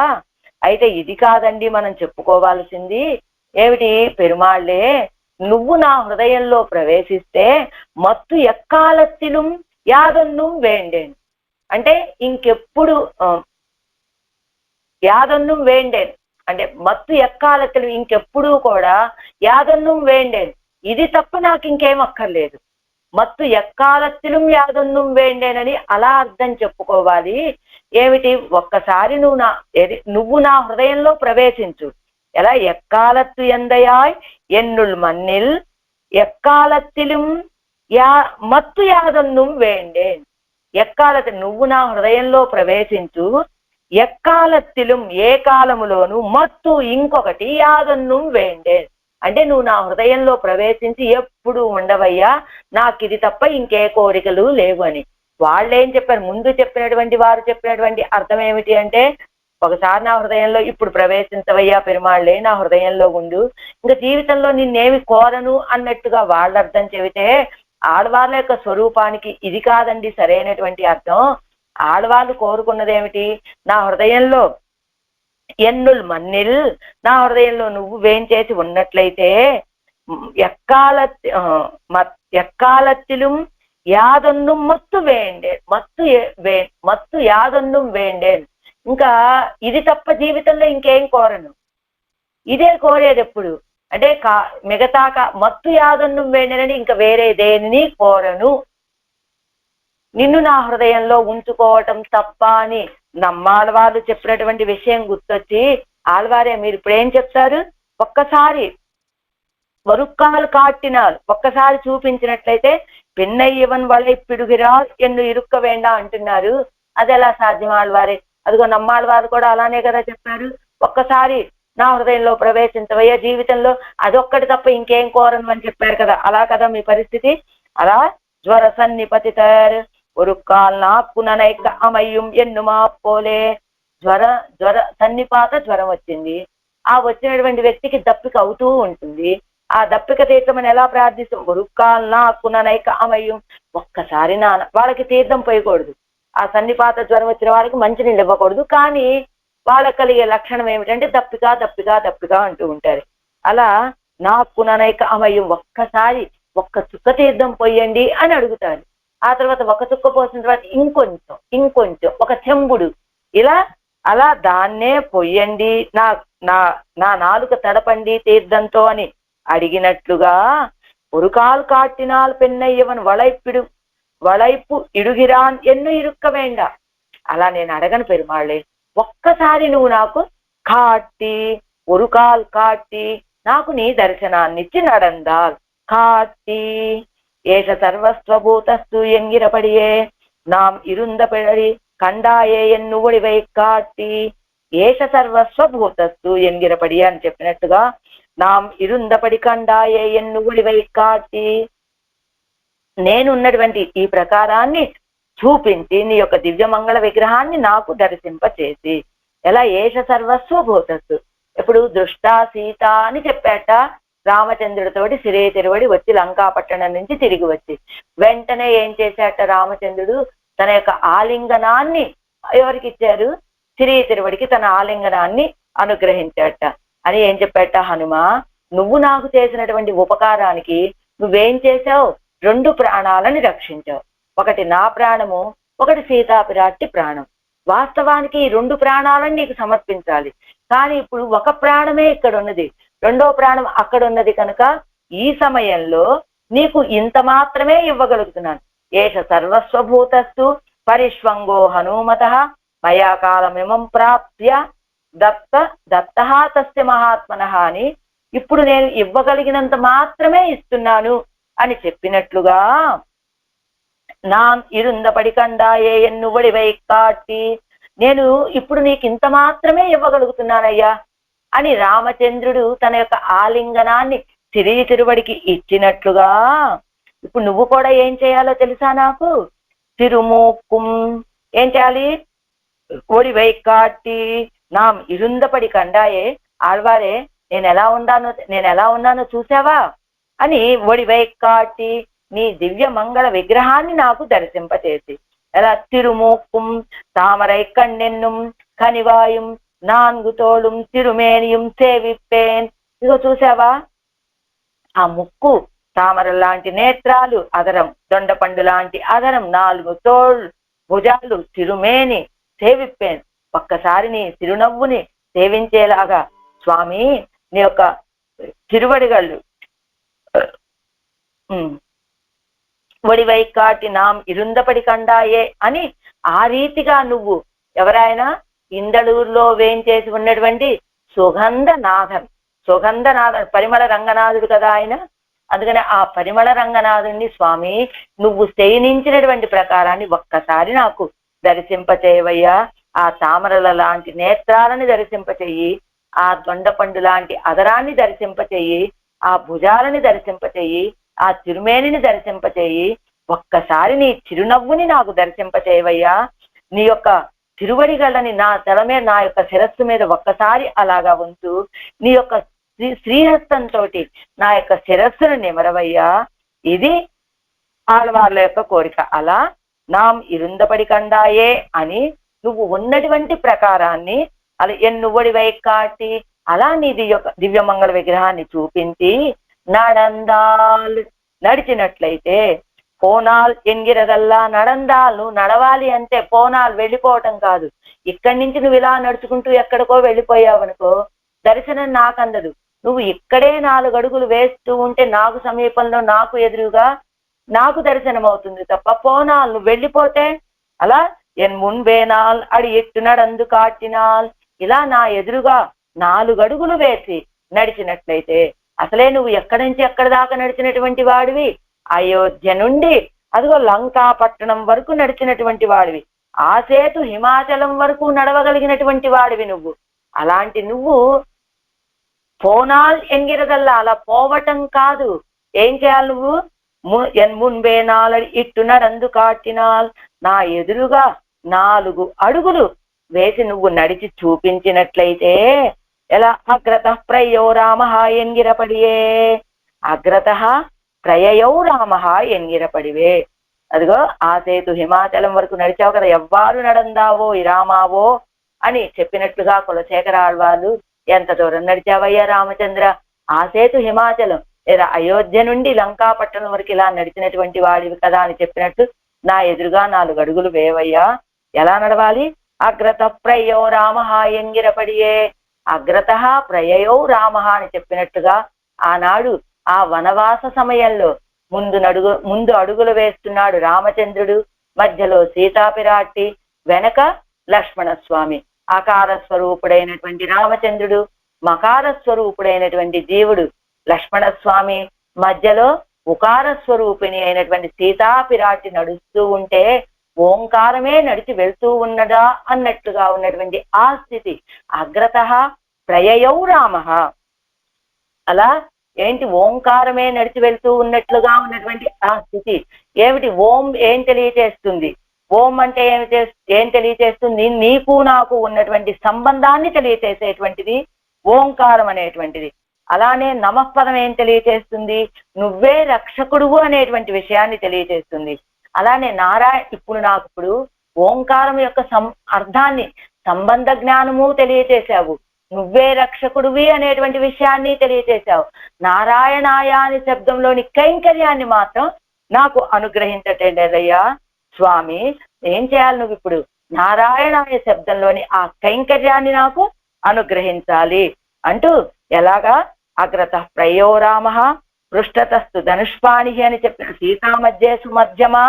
అయితే ఇది కాదండి మనం చెప్పుకోవాల్సింది. ఏమిటి? పెరుమాళ్ళే నువ్వు నా హృదయంలో ప్రవేశిస్తే మత్తు ఎక్కాలత్తిலும் యాదొన్నుం వేండేన్ అంటే ఇంకెప్పుడు యాదొన్నుం వేండేన్ అంటే మత్తు ఎక్కాలత్తిలు ఇంకెప్పుడు కూడా యాదొన్నుం వేండేన్, ఇది తప్ప నాకు ఇంకేం అక్కర్లేదు. మత్తు ఎక్కాలత్తిலும் యాదొన్నుం వేండేనని అలా అర్థం చెప్పుకోవాలి. ఏమిటి? ఒక్కసారి నువ్వు నా హృదయంలో ప్రవేశించు. ఎలా? ఎక్కాలత్తు ఎందయాయ్ ఎన్నుల్ మన్నిల్ ఎక్కాలత్తిலும் మత్తు యాదొన్నుం వేండేన్. ఎక్కాలత్తి నువ్వు నా హృదయంలో ప్రవేశించు, ఎక్కాలత్తిலும் ఏ కాలములోను మత్తు ఇంకొకటి యాదొన్నుం వేండేన్ అంటే నువ్వు నా హృదయంలో ప్రవేశించి ఎప్పుడు ఉండవయ్యా, నాకు ఇది తప్ప ఇంకే కోరికలు లేవు అని. వాళ్ళేం చెప్పారు? ముందు చెప్పినటువంటి వారు చెప్పినటువంటి అర్థం ఏమిటి అంటే, ఒకసారి నా హృదయంలో ఇప్పుడు ప్రవేశించవయ్యా పెరుమాళ్ళే, నా హృదయంలో ఉండు, ఇంకా జీవితంలో నిన్నేమి కోరను అన్నట్టుగా వాళ్ళ అర్థం చెబితే, ఆడవాళ్ళ యొక్క స్వరూపానికి ఇది కాదండి సరైనటువంటి అర్థం. ఆడవాళ్ళు కోరుకున్నదేమిటి? నా హృదయంలో ఎన్నుల్ మన్నిల్, నా హృదయంలో నువ్వు వేంచేసి ఉన్నట్లయితే ఎక్కాలత్తిலும் యాదొన్నుం మత్తు వేండేన్, మత్తు యాదొన్నుం వేండేన్. ఇంకా ఇది తప్ప జీవితంలో ఇంకేం కోరను, ఇదే కోరేది ఎప్పుడు అంటే మిగతా మత్తు యాదొన్నుం వేండేనని ఇంకా వేరే దేనిని కోరను, నిన్ను నా హృదయంలో ఉంచుకోవటం తప్ప అని నమ్మాళ్ళవారు చెప్పినటువంటి విషయం గుర్తొచ్చి, ఆళ్వారే మీరు ఇప్పుడు ఏం చెప్తారు, ఒక్కసారి వరుక్కాలు కాట్టినారు ఒక్కసారి చూపించినట్లయితే పెన్నయ్యవన్ వలై పిడుగిరాల్ ఎన్ను ఇరుక్క వేండా అంటున్నారు. అది ఎలా సాధ్యం ఆళ్వారే? అదిగో నమ్మాళ్ళవారు కూడా అలానే కదా చెప్పారు, ఒక్కసారి నా హృదయంలో ప్రవేశించవయ్యా, జీవితంలో అదొక్కటి తప్ప ఇంకేం కోరను అని చెప్పారు కదా. అలా కదా మీ పరిస్థితి. అలా జ్వర సన్నిపతితర్ ఒరుక్కాల్ నాక్కుననైక అమయ్యం ఎన్నుమా పోలే. జ్వర సన్నిపాత జ్వరం వచ్చింది, ఆ వచ్చినటువంటి వ్యక్తికి దప్పిక అవుతూ ఉంటుంది. ఆ దప్పిక తీర్థమని ఎలా ప్రార్థిస్తాం, ఒరుక్కాల్ నాక్కుననైక అమయ్యం. ఒక్కసారి వాళ్ళకి తీర్థం పోయకూడదు, ఆ సన్నిపాత జ్వరం వచ్చిన వాళ్ళకి మంచినీళ్ళు ఇవ్వకూడదు, కానీ వాళ్ళకి కలిగే లక్షణం ఏమిటంటే దప్పిక దప్పిక దప్పిక అంటూ ఉంటారు. అలా నాక్కుననైక అమయ్యం, ఒక్కసారి ఒక్క చుక్క తీర్థం పోయండి అని అడుగుతారు. ఆ తర్వాత ఒక చుక్క పోసిన తర్వాత ఇంకొంచెం ఒక చెంబుడు, ఇలా అలా దాన్నే పొయ్యండి, నా నా నా నాలుక తడపండి తీర్థంతో అని అడిగినట్లుగా ఒరుకాల్ కాట్టినాల్ పెన్నయ్యవన్ వళైపు ఇడుగిరాన్ ఎన్ను ఇరుక్క వేండ. అలా నేను అడగను పెరుమాళ్ళే, ఒక్కసారి నువ్వు నాకు ఒరుకాల్ కాట్టి నాకు నీ దర్శనాన్నిచ్చి నడందాల్ కాట్టి. ఏష సర్వస్వభూతస్తు ఎంగిరపడియే నాం ఇరుందపడి కండాయే ఎన్నువడివై కాట్టి. ఏష సర్వస్వభూతస్తు ఎంగిరపడి అని చెప్పినట్టుగా నాం ఇరుందపడి కండాయే ఎన్నువడివై కాట్టి, నేనున్నటువంటి ఈ ప్రకారాన్ని చూపించి నీ యొక్క దివ్యమంగళ విగ్రహాన్ని నాకు దర్శింపచేసి. ఎలా? ఏష సర్వస్వభూతస్తు. ఇప్పుడు దృష్టా సీత అని చెప్పాట రామచంద్రుడితోటి సిరే తిరువడి వచ్చి లంకాపట్టణం నుంచి తిరిగి వచ్చి వెంటనే ఏం చేశాట రామచంద్రుడు, తన యొక్క ఆలింగనాన్ని ఎవరికి ఇచ్చారు, సిరే తిరువడికి తన ఆలింగనాన్ని అనుగ్రహించాట. అని ఏం చెప్పాట, హనుమా నువ్వు నాకు చేసినటువంటి ఉపకారానికి నువ్వేం చేశావు, 2 ప్రాణాలని రక్షించావు. ఒకటి నా ప్రాణము, ఒకటి సీతాపిరాట్టి ప్రాణం. వాస్తవానికి ఈ 2 ప్రాణాలను నీకు సమర్పించాలి, కానీ ఇప్పుడు ఒక ప్రాణమే ఇక్కడ ఉన్నది, 2వ ప్రాణం అక్కడ ఉన్నది కనుక ఈ సమయంలో నీకు ఇంత మాత్రమే ఇవ్వగలుగుతున్నాను. ఏష సర్వస్వభూతస్తు పరిష్వంగో హనుమత మయా కాలమిమం ప్రాప్య దత్త తస్య మహాత్మనః అని ఇప్పుడు నేను ఇవ్వగలిగినంత మాత్రమే ఇస్తున్నాను అని చెప్పినట్లుగా నా ఇరుందపడి కండాయే ఎన్నువడివై కాట్టి, నేను ఇప్పుడు నీకు ఇంత మాత్రమే ఇవ్వగలుగుతున్నానయ్యా అని రామచంద్రుడు తన యొక్క ఆలింగనాన్ని సిరి తిరువడికి ఇచ్చినట్లుగా ఇప్పుడు నువ్వు కూడా ఏం చేయాలో తెలుసా నాకు, తిరుమూక్కుం ఏం చేయాలి, ఒడివై కాట్టి నాం ఇరుందపడి కండాయే, ఆళ్వారే నేను ఎలా ఉన్నానో చూసావా అని ఒడివై కాట్టి నీ దివ్య మంగళ విగ్రహాన్ని నాకు దర్శింపచేసి. ఎలా? తిరుమూక్కుం తామరై కన్నెన్నుం కనివాయుం 4 తోళుం తిరుమేనియం సేవిప్పేన్. ఇగో చూసావా, ఆ ముక్కు, తామర లాంటి నేత్రాలు, అదరం దొండపండు లాంటి అదరం, 4 తోళ్ళు, భుజాలు, తిరుమేని సేవిప్పేన్. ఒక్కసారి నీ తిరునవ్వుని సేవించేలాగా స్వామి నీ యొక్క తిరువడిగళ్ళు ఒడివై కాటి నాం ఇరుందపడి కండాయే అని ఆ రీతిగా నువ్వు ఎవరైనా ఇందళూరులో వేయించేసి ఉన్నటువంటి సుగంధనాథం పరిమళ రంగనాథుడు కదా ఆయన. అందుకని ఆ పరిమళ రంగనాథుడిని స్వామి నువ్వు శయనించినటువంటి ప్రకారాన్ని ఒక్కసారి నాకు దర్శింపచేయవయ్యా. ఆ తామరల లాంటి నేత్రాలని దర్శింపచేయి, ఆ దొండపండు లాంటి అదరాన్ని దర్శింపచేయి, ఆ భుజాలని దర్శింపచేయి, ఆ తిరుమేనిని దర్శింపచేయి. ఒక్కసారి నీ చిరునవ్వుని నాకు దర్శింపచేయవయ్యా. నీ యొక్క తిరువడిగళ్ళని నా తల మీద, నా యొక్క శిరస్సు మీద ఒక్కసారి అలాగా ఉంచు. నీ యొక్క శ్రీహస్తంతో నా యొక్క శిరస్సును నిమరవయ్యా. ఇది ఆళ్వార్ల యొక్క కోరిక. అలా నాం ఇరుందపడి కండాయే అని నువ్వు ఉన్నటువంటి ప్రకారాన్ని అలా ఎన్నువడివై కాటి అలా నీ దివ్యమంగళ విగ్రహాన్ని చూపించి నడిచినట్లయితే పోనాల్ ఎంగిరదల్లా నడందాల్, నువ్వు నడవాలి అంటే పోనాల్ వెళ్ళిపోవటం కాదు. ఇక్కడి నుంచి నువ్వు ఇలా నడుచుకుంటూ ఎక్కడికో వెళ్ళిపోయావనుకో దర్శనం నాకు అందదు. నువ్వు ఇక్కడే 4 అడుగులు వేస్తూ ఉంటే నాకు సమీపంలో నాకు ఎదురుగా నాకు దర్శనం అవుతుంది తప్ప పోనాల్ నువ్వు వెళ్ళిపోతే అలా ఎన్ మున్బేనాల్ అడి ఎట్టు నడందు కాటినాల్, ఇలా నా ఎదురుగా 4 అడుగులు వేసి నడిచినట్లయితే అసలే నువ్వు ఎక్కడి నుంచి ఎక్కడి దాకా నడిచినటువంటి వాడివి, అయోధ్య నుండి అదిగో లంకా పట్టణం వరకు నడిచినటువంటి వాడివి, ఆ సేతు హిమాచలం వరకు నడవగలిగినటువంటి వాడివి నువ్వు. అలాంటి నువ్వు పోనాల్ ఎంగిరదల్లా అలా పోవటం కాదు, ఏం చేయాలి నువ్వు ఎన్ మున్బేనాల్ ఇట్టు నడందు కాటినాల్, నా ఎదురుగా 4 అడుగులు వేసి నువ్వు నడిచి చూపించినట్లయితే ఎలా అగ్రత ప్రయో రామ ఎంగిరపడియే, అగ్రత ప్రయయౌ రామ ఎంగిరపడివే. అదిగో ఆ సేతు హిమాచలం వరకు నడిచావు కదా, ఎవ్వారు నడందావో ఈ రామావో అని చెప్పినట్లుగా కులశేఖర ఆళ్వార్లు ఎంత దూరం నడిచావయ్యా రామచంద్ర, ఆ సేతు హిమాచలం లేదా అయోధ్య నుండి లంకాపట్టణం వరకు ఇలా నడిచినటువంటి వాడివి కదా అని చెప్పినట్టు నా ఎదురుగా 4 అడుగులు వేవయ్యా. ఎలా నడవాలి? అగ్రత ప్రయో రామ ఎంగిరపడియే, అగ్రత ప్రయయౌ రామ అని చెప్పినట్టుగా ఆనాడు ఆ వనవాస సమయంలో ముందు అడుగులు వేస్తున్నాడు రామచంద్రుడు, మధ్యలో సీతాపిరాట్టి, వెనక లక్ష్మణ స్వామి. ఆకార స్వరూపుడైనటువంటి రామచంద్రుడు, మకార స్వరూపుడైనటువంటి జీవుడు లక్ష్మణ స్వామి, మధ్యలో ఉకార స్వరూపిణి అయినటువంటి సీతాపిరాట్టి నడుస్తూ ఉంటే ఓంకారమే నడిచి వెళ్తూ ఉన్నదా అన్నట్లుగా ఉన్నటువంటి ఆ స్థితి అగ్రత ప్రయయౌ రామ. అలా ఏంటి ఓంకారమే నడిచి వెళ్తూ ఉన్నట్లుగా ఉన్నటువంటి ఆ స్థితి ఏమిటి? ఓం ఏం తెలియచేస్తుంది? ఓం అంటే ఏం తెలియచేస్తుంది? నీకు నాకు ఉన్నటువంటి సంబంధాన్ని తెలియచేసేటువంటిది ఓంకారం అనేటువంటిది. అలానే నమఃపదం ఏం తెలియచేస్తుంది? నువ్వే రక్షకుడువు అనేటువంటి విషయాన్ని తెలియచేస్తుంది. అలానే ఇప్పుడు నాకు ఓంకారం యొక్క అర్థాన్ని సంబంధ జ్ఞానము తెలియచేశావు, నువ్వే రక్షకుడివి అనేటువంటి విషయాన్ని తెలియచేశావు. నారాయణాయ అనే శబ్దంలోని కైంకర్యాన్ని మాత్రం నాకు అనుగ్రహించటేదయ్యా స్వామి. ఏం చేయాలి నువ్వు ఇప్పుడు? నారాయణాయ శబ్దంలోని ఆ కైంకర్యాన్ని నాకు అనుగ్రహించాలి అంటూ ఎలాగా అగ్రత ప్రయో రామ పృష్ఠతస్తు ధనుష్పాణి అని చెప్పిన సీతా మధ్య సుమధ్యమా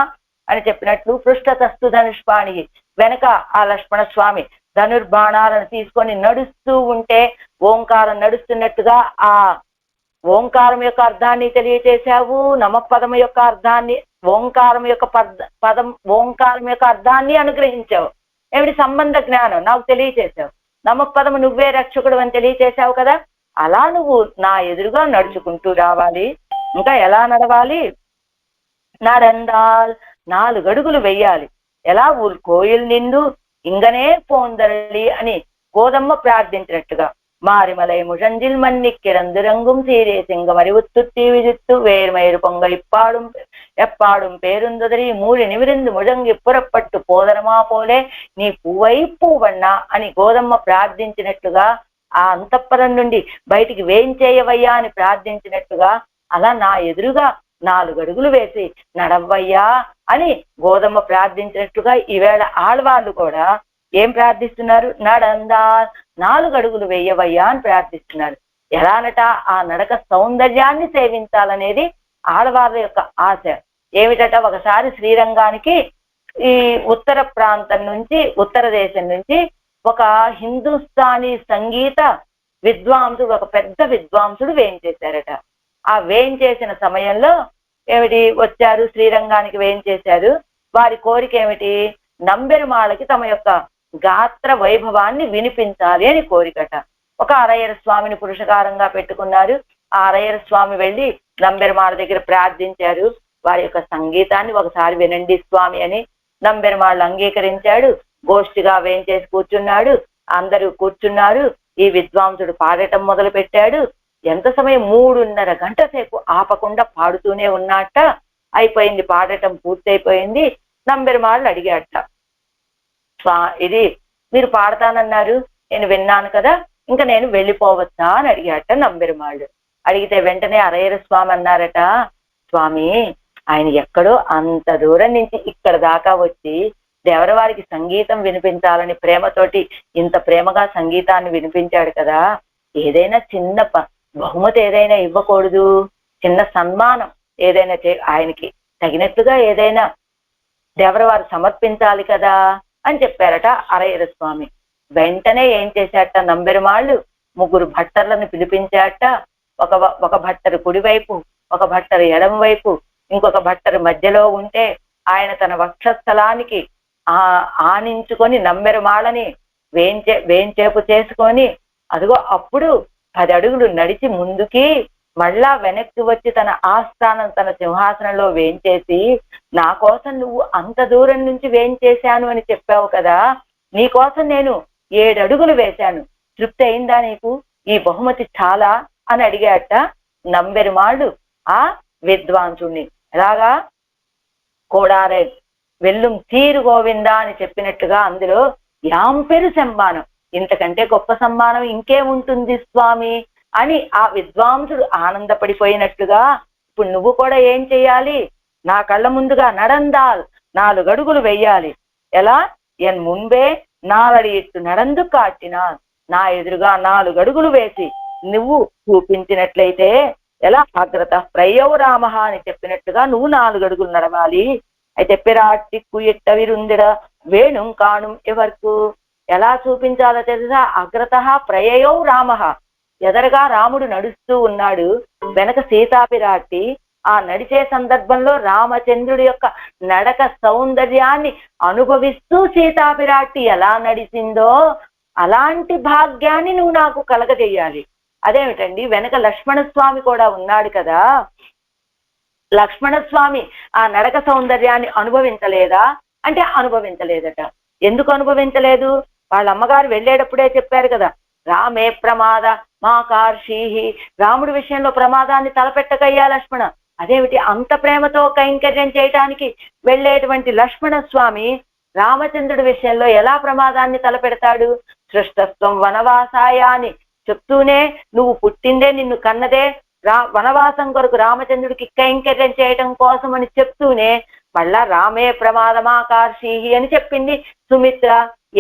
అని చెప్పినట్లు పృష్ఠతస్తు ధనుష్పాణి, వెనక ఆ లక్ష్మణ స్వామి ధనుర్బాణాలను తీసుకొని నడుస్తూ ఉంటే ఓంకారం నడుస్తున్నట్టుగా ఆ ఓంకారం యొక్క అర్థాన్ని తెలియచేశావు. నమపదం యొక్క అర్థాన్ని ఓంకారం యొక్క అర్థాన్ని అనుగ్రహించావు. ఏమిటి? సంబంధ జ్ఞానం నాకు తెలియచేశావు. నమపదము నువ్వే రక్షకుడు అని తెలియచేశావు కదా. అలా నువ్వు నా ఎదురుగా నడుచుకుంటూ రావాలి. ఇంకా ఎలా నడవాలి? నడందాల్ 4 అడుగులు వెయ్యాలి. ఎలా? కోయిల్ నిండు ఇంగనే పోందరలి అని గోదమ్మ ప్రార్థించినట్టుగా மாரிமலை முழஞ்சில் மன்னிக்கிறந்துரங்கும் சீரே சிங்கமறி உத்துத்தி விதித்து வேர்மயிறு பொங்க எப்பாடும் பேருந்ததறி மூடி నివిరిందు ముజంగి పురపట్టు పోదరమా పోలే నీ పువ్వై పువ్వన్నా అని గోదమ్మ ప్రార్థించినట్టుగా, ఆ అంతఃపురం నుండి బయటికి వేయించేయవయ్యా అని ప్రార్థించినట్టుగా అలా నా ఎదురుగా 4 అడుగులు వేసి నడవయ్యా అని గోదమ్మ ప్రార్థించినట్టుగా ఈవేళ ఆళ్వార్లు కూడా ఏం ప్రార్థిస్తున్నారు? నడందా 4 అడుగులు వేయవయ్యా అని ప్రార్థిస్తున్నారు. ఎలానట? ఆ నడక సౌందర్యాన్ని సేవించాలనేది ఆడవాళ్ళ యొక్క ఆశ. ఏమిటట? ఒకసారి శ్రీరంగానికి ఈ ఉత్తర ప్రాంతం నుంచి, ఉత్తర దేశం నుంచి ఒక హిందుస్థానీ సంగీత విద్వాంసుడు, ఒక పెద్ద విద్వాంసుడు వేయించేశారట. ఆ వేయించేసిన సమయంలో ఏమిటి వచ్చారు? శ్రీరంగానికి వేయించేశారు. వారి కోరిక ఏమిటి? నంబెరుమాళకి తమ యొక్క గాత్ర వైభవాన్ని వినిపించాలి అని కోరికట. ఒక అరయ్యర స్వామిని పురుషకారంగా పెట్టుకున్నారు. ఆ అరయ్యర స్వామి వెళ్ళి నంబెరుమాళ దగ్గర ప్రార్థించారు. వారి యొక్క సంగీతాన్ని ఒకసారి వినండి స్వామి అని నంబెరుమాళ్ళు అంగీకరించాడు. గోష్ఠిగా వేయించేసి కూర్చున్నాడు. అందరూ కూర్చున్నారు. ఈ విద్వాంసుడు పాడటం మొదలు పెట్టాడు. ఎంత సమయం? 3.5 గంట సేపు ఆపకుండా పాడుతూనే ఉన్నట్ట. అయిపోయింది, పాడటం పూర్తయిపోయింది. నంబెరుమాళ్ళు అడిగాట, ఇది మీరు పాడతానన్నారు, నేను విన్నాను కదా, ఇంకా నేను వెళ్ళిపోవచ్చా అని అడిగాట నంబెరుమాళ్ళు. అడిగితే వెంటనే అరయ్యర స్వామి అన్నారట, స్వామి ఆయన ఎక్కడో అంత దూరం నుంచి ఇక్కడ దాకా వచ్చి దేవరవారికి సంగీతం వినిపించాలని ప్రేమతోటి ఇంత ప్రేమగా సంగీతాన్ని వినిపించాడు కదా, ఏదైనా చిన్న బహుమతి ఏదైనా ఇవ్వకూడదు, చిన్న సన్మానం ఏదైనా ఆయనకి తగినట్లుగా ఏదైనా దేవరవారు సమర్పించాలి కదా అని చెప్పారట అరయ్యర స్వామి. వెంటనే ఏం చేశాట, నంబెరుమాళ్ళు 3 భట్టర్లను పిలిపించాట. ఒక భట్టరు కుడివైపు, ఒక భట్టరు ఎడమ వైపు, ఇంకొక భట్టరు మధ్యలో ఉంటే ఆయన తన వక్షస్థలానికి ఆనించుకొని నంబెరుమాళ్ళని వేంచేపు చేసుకొని అదిగో అప్పుడు 10 అడుగులు నడిచి ముందుకి మళ్ళా వెనక్కి వచ్చి తన ఆస్థానం తన సింహాసనంలో వేంచేసి, నా కోసం నువ్వు అంత దూరం నుంచి వేంచేశాను అని చెప్పావు కదా, నీ కోసం నేను 7 అడుగులు వేశాను, తృప్తి అయిందా నీకు, ఈ బహుమతి చాలా అని అడిగాట నంబెరుమాళ్ళు ఆ విద్వాంసుణ్ణి. ఎలాగా కోడారే వెల్లుం తీరు గోవిందా అని చెప్పినట్టుగా అందులో యాంపెరు సమ్మానం, ఇంతకంటే గొప్ప సమ్మానం ఇంకేముంటుంది స్వామి అని ఆ విద్వాంసుడు ఆనందపడిపోయినట్లుగా, ఇప్పుడు నువ్వు కూడా ఏం చెయ్యాలి, నా కళ్ళ ముందుగా నడందాల్ 4 అడుగులు వెయ్యాలి. ఎలా, ఎన్ ముంబే 4 అడి నడందు కాటినా, నా ఎదురుగా 4 అడుగులు వేసి నువ్వు చూపించినట్లయితే ఎలా అగ్రత ప్రయౌ రామ అని చెప్పినట్టుగా నువ్వు 4 అడుగులు నడవాలి. అయితే పిరాటిక్కు ఎట్ట విరుందిడ వేణుం కాణుం ఎవరికి, ఎలా చూపించాలో తెలుసా, అగ్రత ప్రయౌ రామ, ఎదరగా రాముడు నడుస్తూ ఉన్నాడు, వెనక సీతాపిరాటి. ఆ నడిచే సందర్భంలో రామచంద్రుడి యొక్క నడక సౌందర్యాన్ని అనుభవిస్తూ సీతాపిరాటి ఎలా నడిచిందో అలాంటి భాగ్యాన్ని నువ్వు నాకు కలగజేయాలి. అదేమిటండి, వెనక లక్ష్మణస్వామి కూడా ఉన్నాడు కదా, లక్ష్మణస్వామి ఆ నడక సౌందర్యాన్ని అనుభవించలేదా అంటే అనుభవించలేదట. ఎందుకు అనుభవించలేదు, వాళ్ళ అమ్మగారు వెళ్ళేటప్పుడే చెప్పారు కదా, రామే ప్రమాద మా కార్షీహి, రాముడి విషయంలో ప్రమాదాన్ని తలపెట్టకయ్యా లక్ష్మణ. అదేమిటి, అంత ప్రేమతో కైంకర్యం చేయటానికి వెళ్ళేటువంటి లక్ష్మణ స్వామి రామచంద్రుడి విషయంలో ఎలా ప్రమాదాన్ని తలపెడతాడు, సృష్టత్వం వనవాసాయ అని చెప్తూనే, నువ్వు పుట్టిందే నిన్ను కన్నదే వనవాసం కొరకు రామచంద్రుడికి కైంకర్యం చేయటం కోసం అని చెప్తూనే మళ్ళా రామే ప్రమాదం ఆకార్షీహి అని చెప్పింది సుమిత్ర.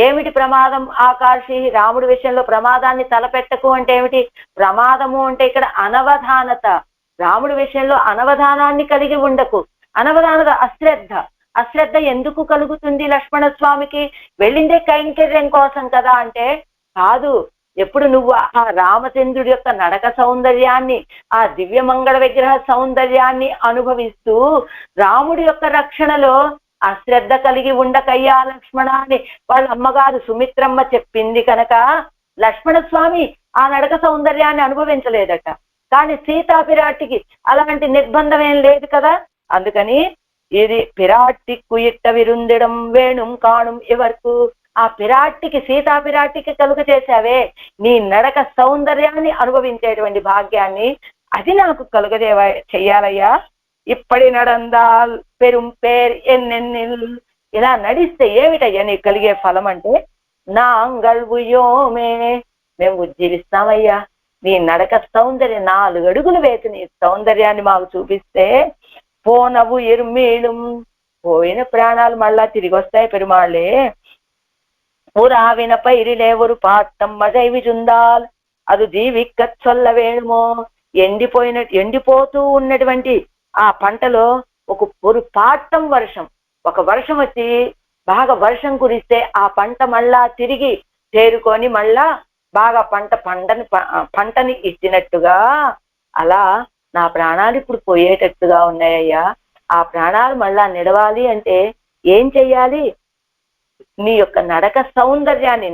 ఏమిటి ప్రమాదం ఆకార్షీహి, రాముడి విషయంలో ప్రమాదాన్ని తలపెట్టకు అంటే ఏమిటి, ప్రమాదము అంటే ఇక్కడ అనవధానత, రాముడి విషయంలో అనవధానాన్ని కలిగి ఉండకు. అనవధానత అశ్రద్ధ, అశ్రద్ధ ఎందుకు కలుగుతుంది లక్ష్మణ స్వామికి, వెళ్ళిందే కైంకర్యం కోసం కదా అంటే కాదు. ఎప్పుడు నువ్వు ఆ రామచంద్రుడి యొక్క నడక సౌందర్యాన్ని, ఆ దివ్యమంగళ విగ్రహ సౌందర్యాన్ని అనుభవిస్తూ రాముడి యొక్క రక్షణలో అశ్రద్ధ కలిగి ఉండకయ్యా లక్ష్మణ అని వాళ్ళ అమ్మగారు సుమిత్రమ్మ చెప్పింది కనుక లక్ష్మణ స్వామి ఆ నడక సౌందర్యాన్ని అనుభవించలేదట. కానీ సీతాపిరాటికి అలాంటి నిర్బంధం ఏం లేదు కదా, అందుకని ఇది పిరాటిక్కు ఇట్ట విరుందడం వేణుం కాణుం ఎవరికి, ఆ పిరాటికి సీతాపిరాటికి కలుగ చేశావే నీ నడక సౌందర్యాన్ని అనుభవించేటువంటి భాగ్యాన్ని, అది నాకు చెయ్యాలయ్యా. ఇప్పటి నడందాల్ పెరుం పేర్ ఎన్నెన్నిల్, ఇలా నడిస్తే ఏమిటయ్యా నీకు కలిగే ఫలం అంటే, నా అంగల్వుయోమే మేము ఉజ్జీవిస్తామయ్యా, నీ నడక సౌందర్యం 4 అడుగులు వేసి నీ సౌందర్యాన్ని మాకు చూపిస్తే, పోనవు ఇర్మీళం, పోయిన ప్రాణాలు మళ్ళా తిరిగి వస్తాయి పెరుమాళ్ళే. పురావిన పైరిలేవరు పాట్టం మజైవి చుందాల్, అది జీవిక్కత్ చొల్ల వేణుమో, ఎండిపోతూ ఉన్నటువంటి ఆ పంటలో ఒక పాట్టం వర్షం, ఒక వర్షం వచ్చి బాగా వర్షం కురిస్తే ఆ పంట మళ్ళా తిరిగి చేరుకొని మళ్ళా బాగా పంటని ఇచ్చినట్టుగా, అలా నా ప్రాణాలు ఇప్పుడు పోయేటట్టుగా ఉన్నాయ్యా. ఆ ప్రాణాలు మళ్ళా నిడవాలి అంటే ఏం చెయ్యాలి, నీ యొక్క నడక సౌందర్యాన్ని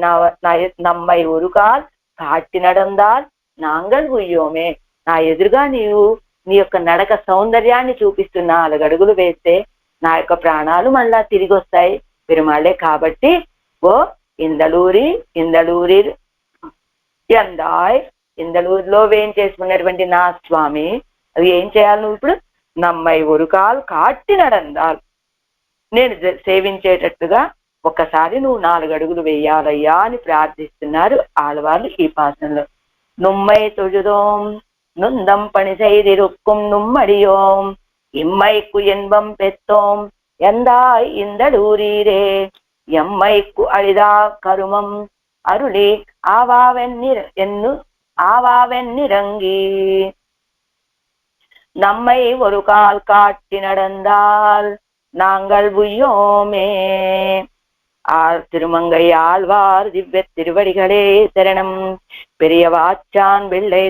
నమ్మై ఉరుకాల్ కాటి నడందాల్ నాంగల్ ఉయ్యోమే, నా ఎదురుగా నీవు నీ యొక్క నడక సౌందర్యాన్ని చూపిస్తూ 4 అడుగులు వేస్తే నా యొక్క ప్రాణాలు మళ్ళా తిరిగి వస్తాయి పెరుమాళ్ళే. కాబట్టి ఓ ఇందలూరి ఎందాయ్, ఇందలూరులో వేం చేసుకున్నటువంటి నా స్వామి, అది ఏం చేయాలి నువ్వు ఇప్పుడు, నమ్మై ఉరుకాల్ కాటి నడందాల్, నేను సేవించేటట్టుగా ఒక్కసారి నువ్వు 4 అడుగులు వేయాలయ్యా అని ప్రార్థిస్తున్నారు ఆడవాళ్ళు ఈ పాసనలో. నుమ్మై తొഴുதோம் நுந்தம் பணி செய்திருக்கும் நும்மடியோம் இம்மைக்கு இன்பம் பெற்றோம் எந்தாய் இந்தளூரீரே எம்மைக்கு அழிதா கருமம் அருளி ஆவாவென்னிறங்கி நம்மை ஒரு கால் காட்டி நடந்தால் நாங்கள் உய்யோமே. திருமங்கை ஆழ்வார் திவ்ய திருவடிகளே சரணம். பெரியவாச்சான் பிள்ளை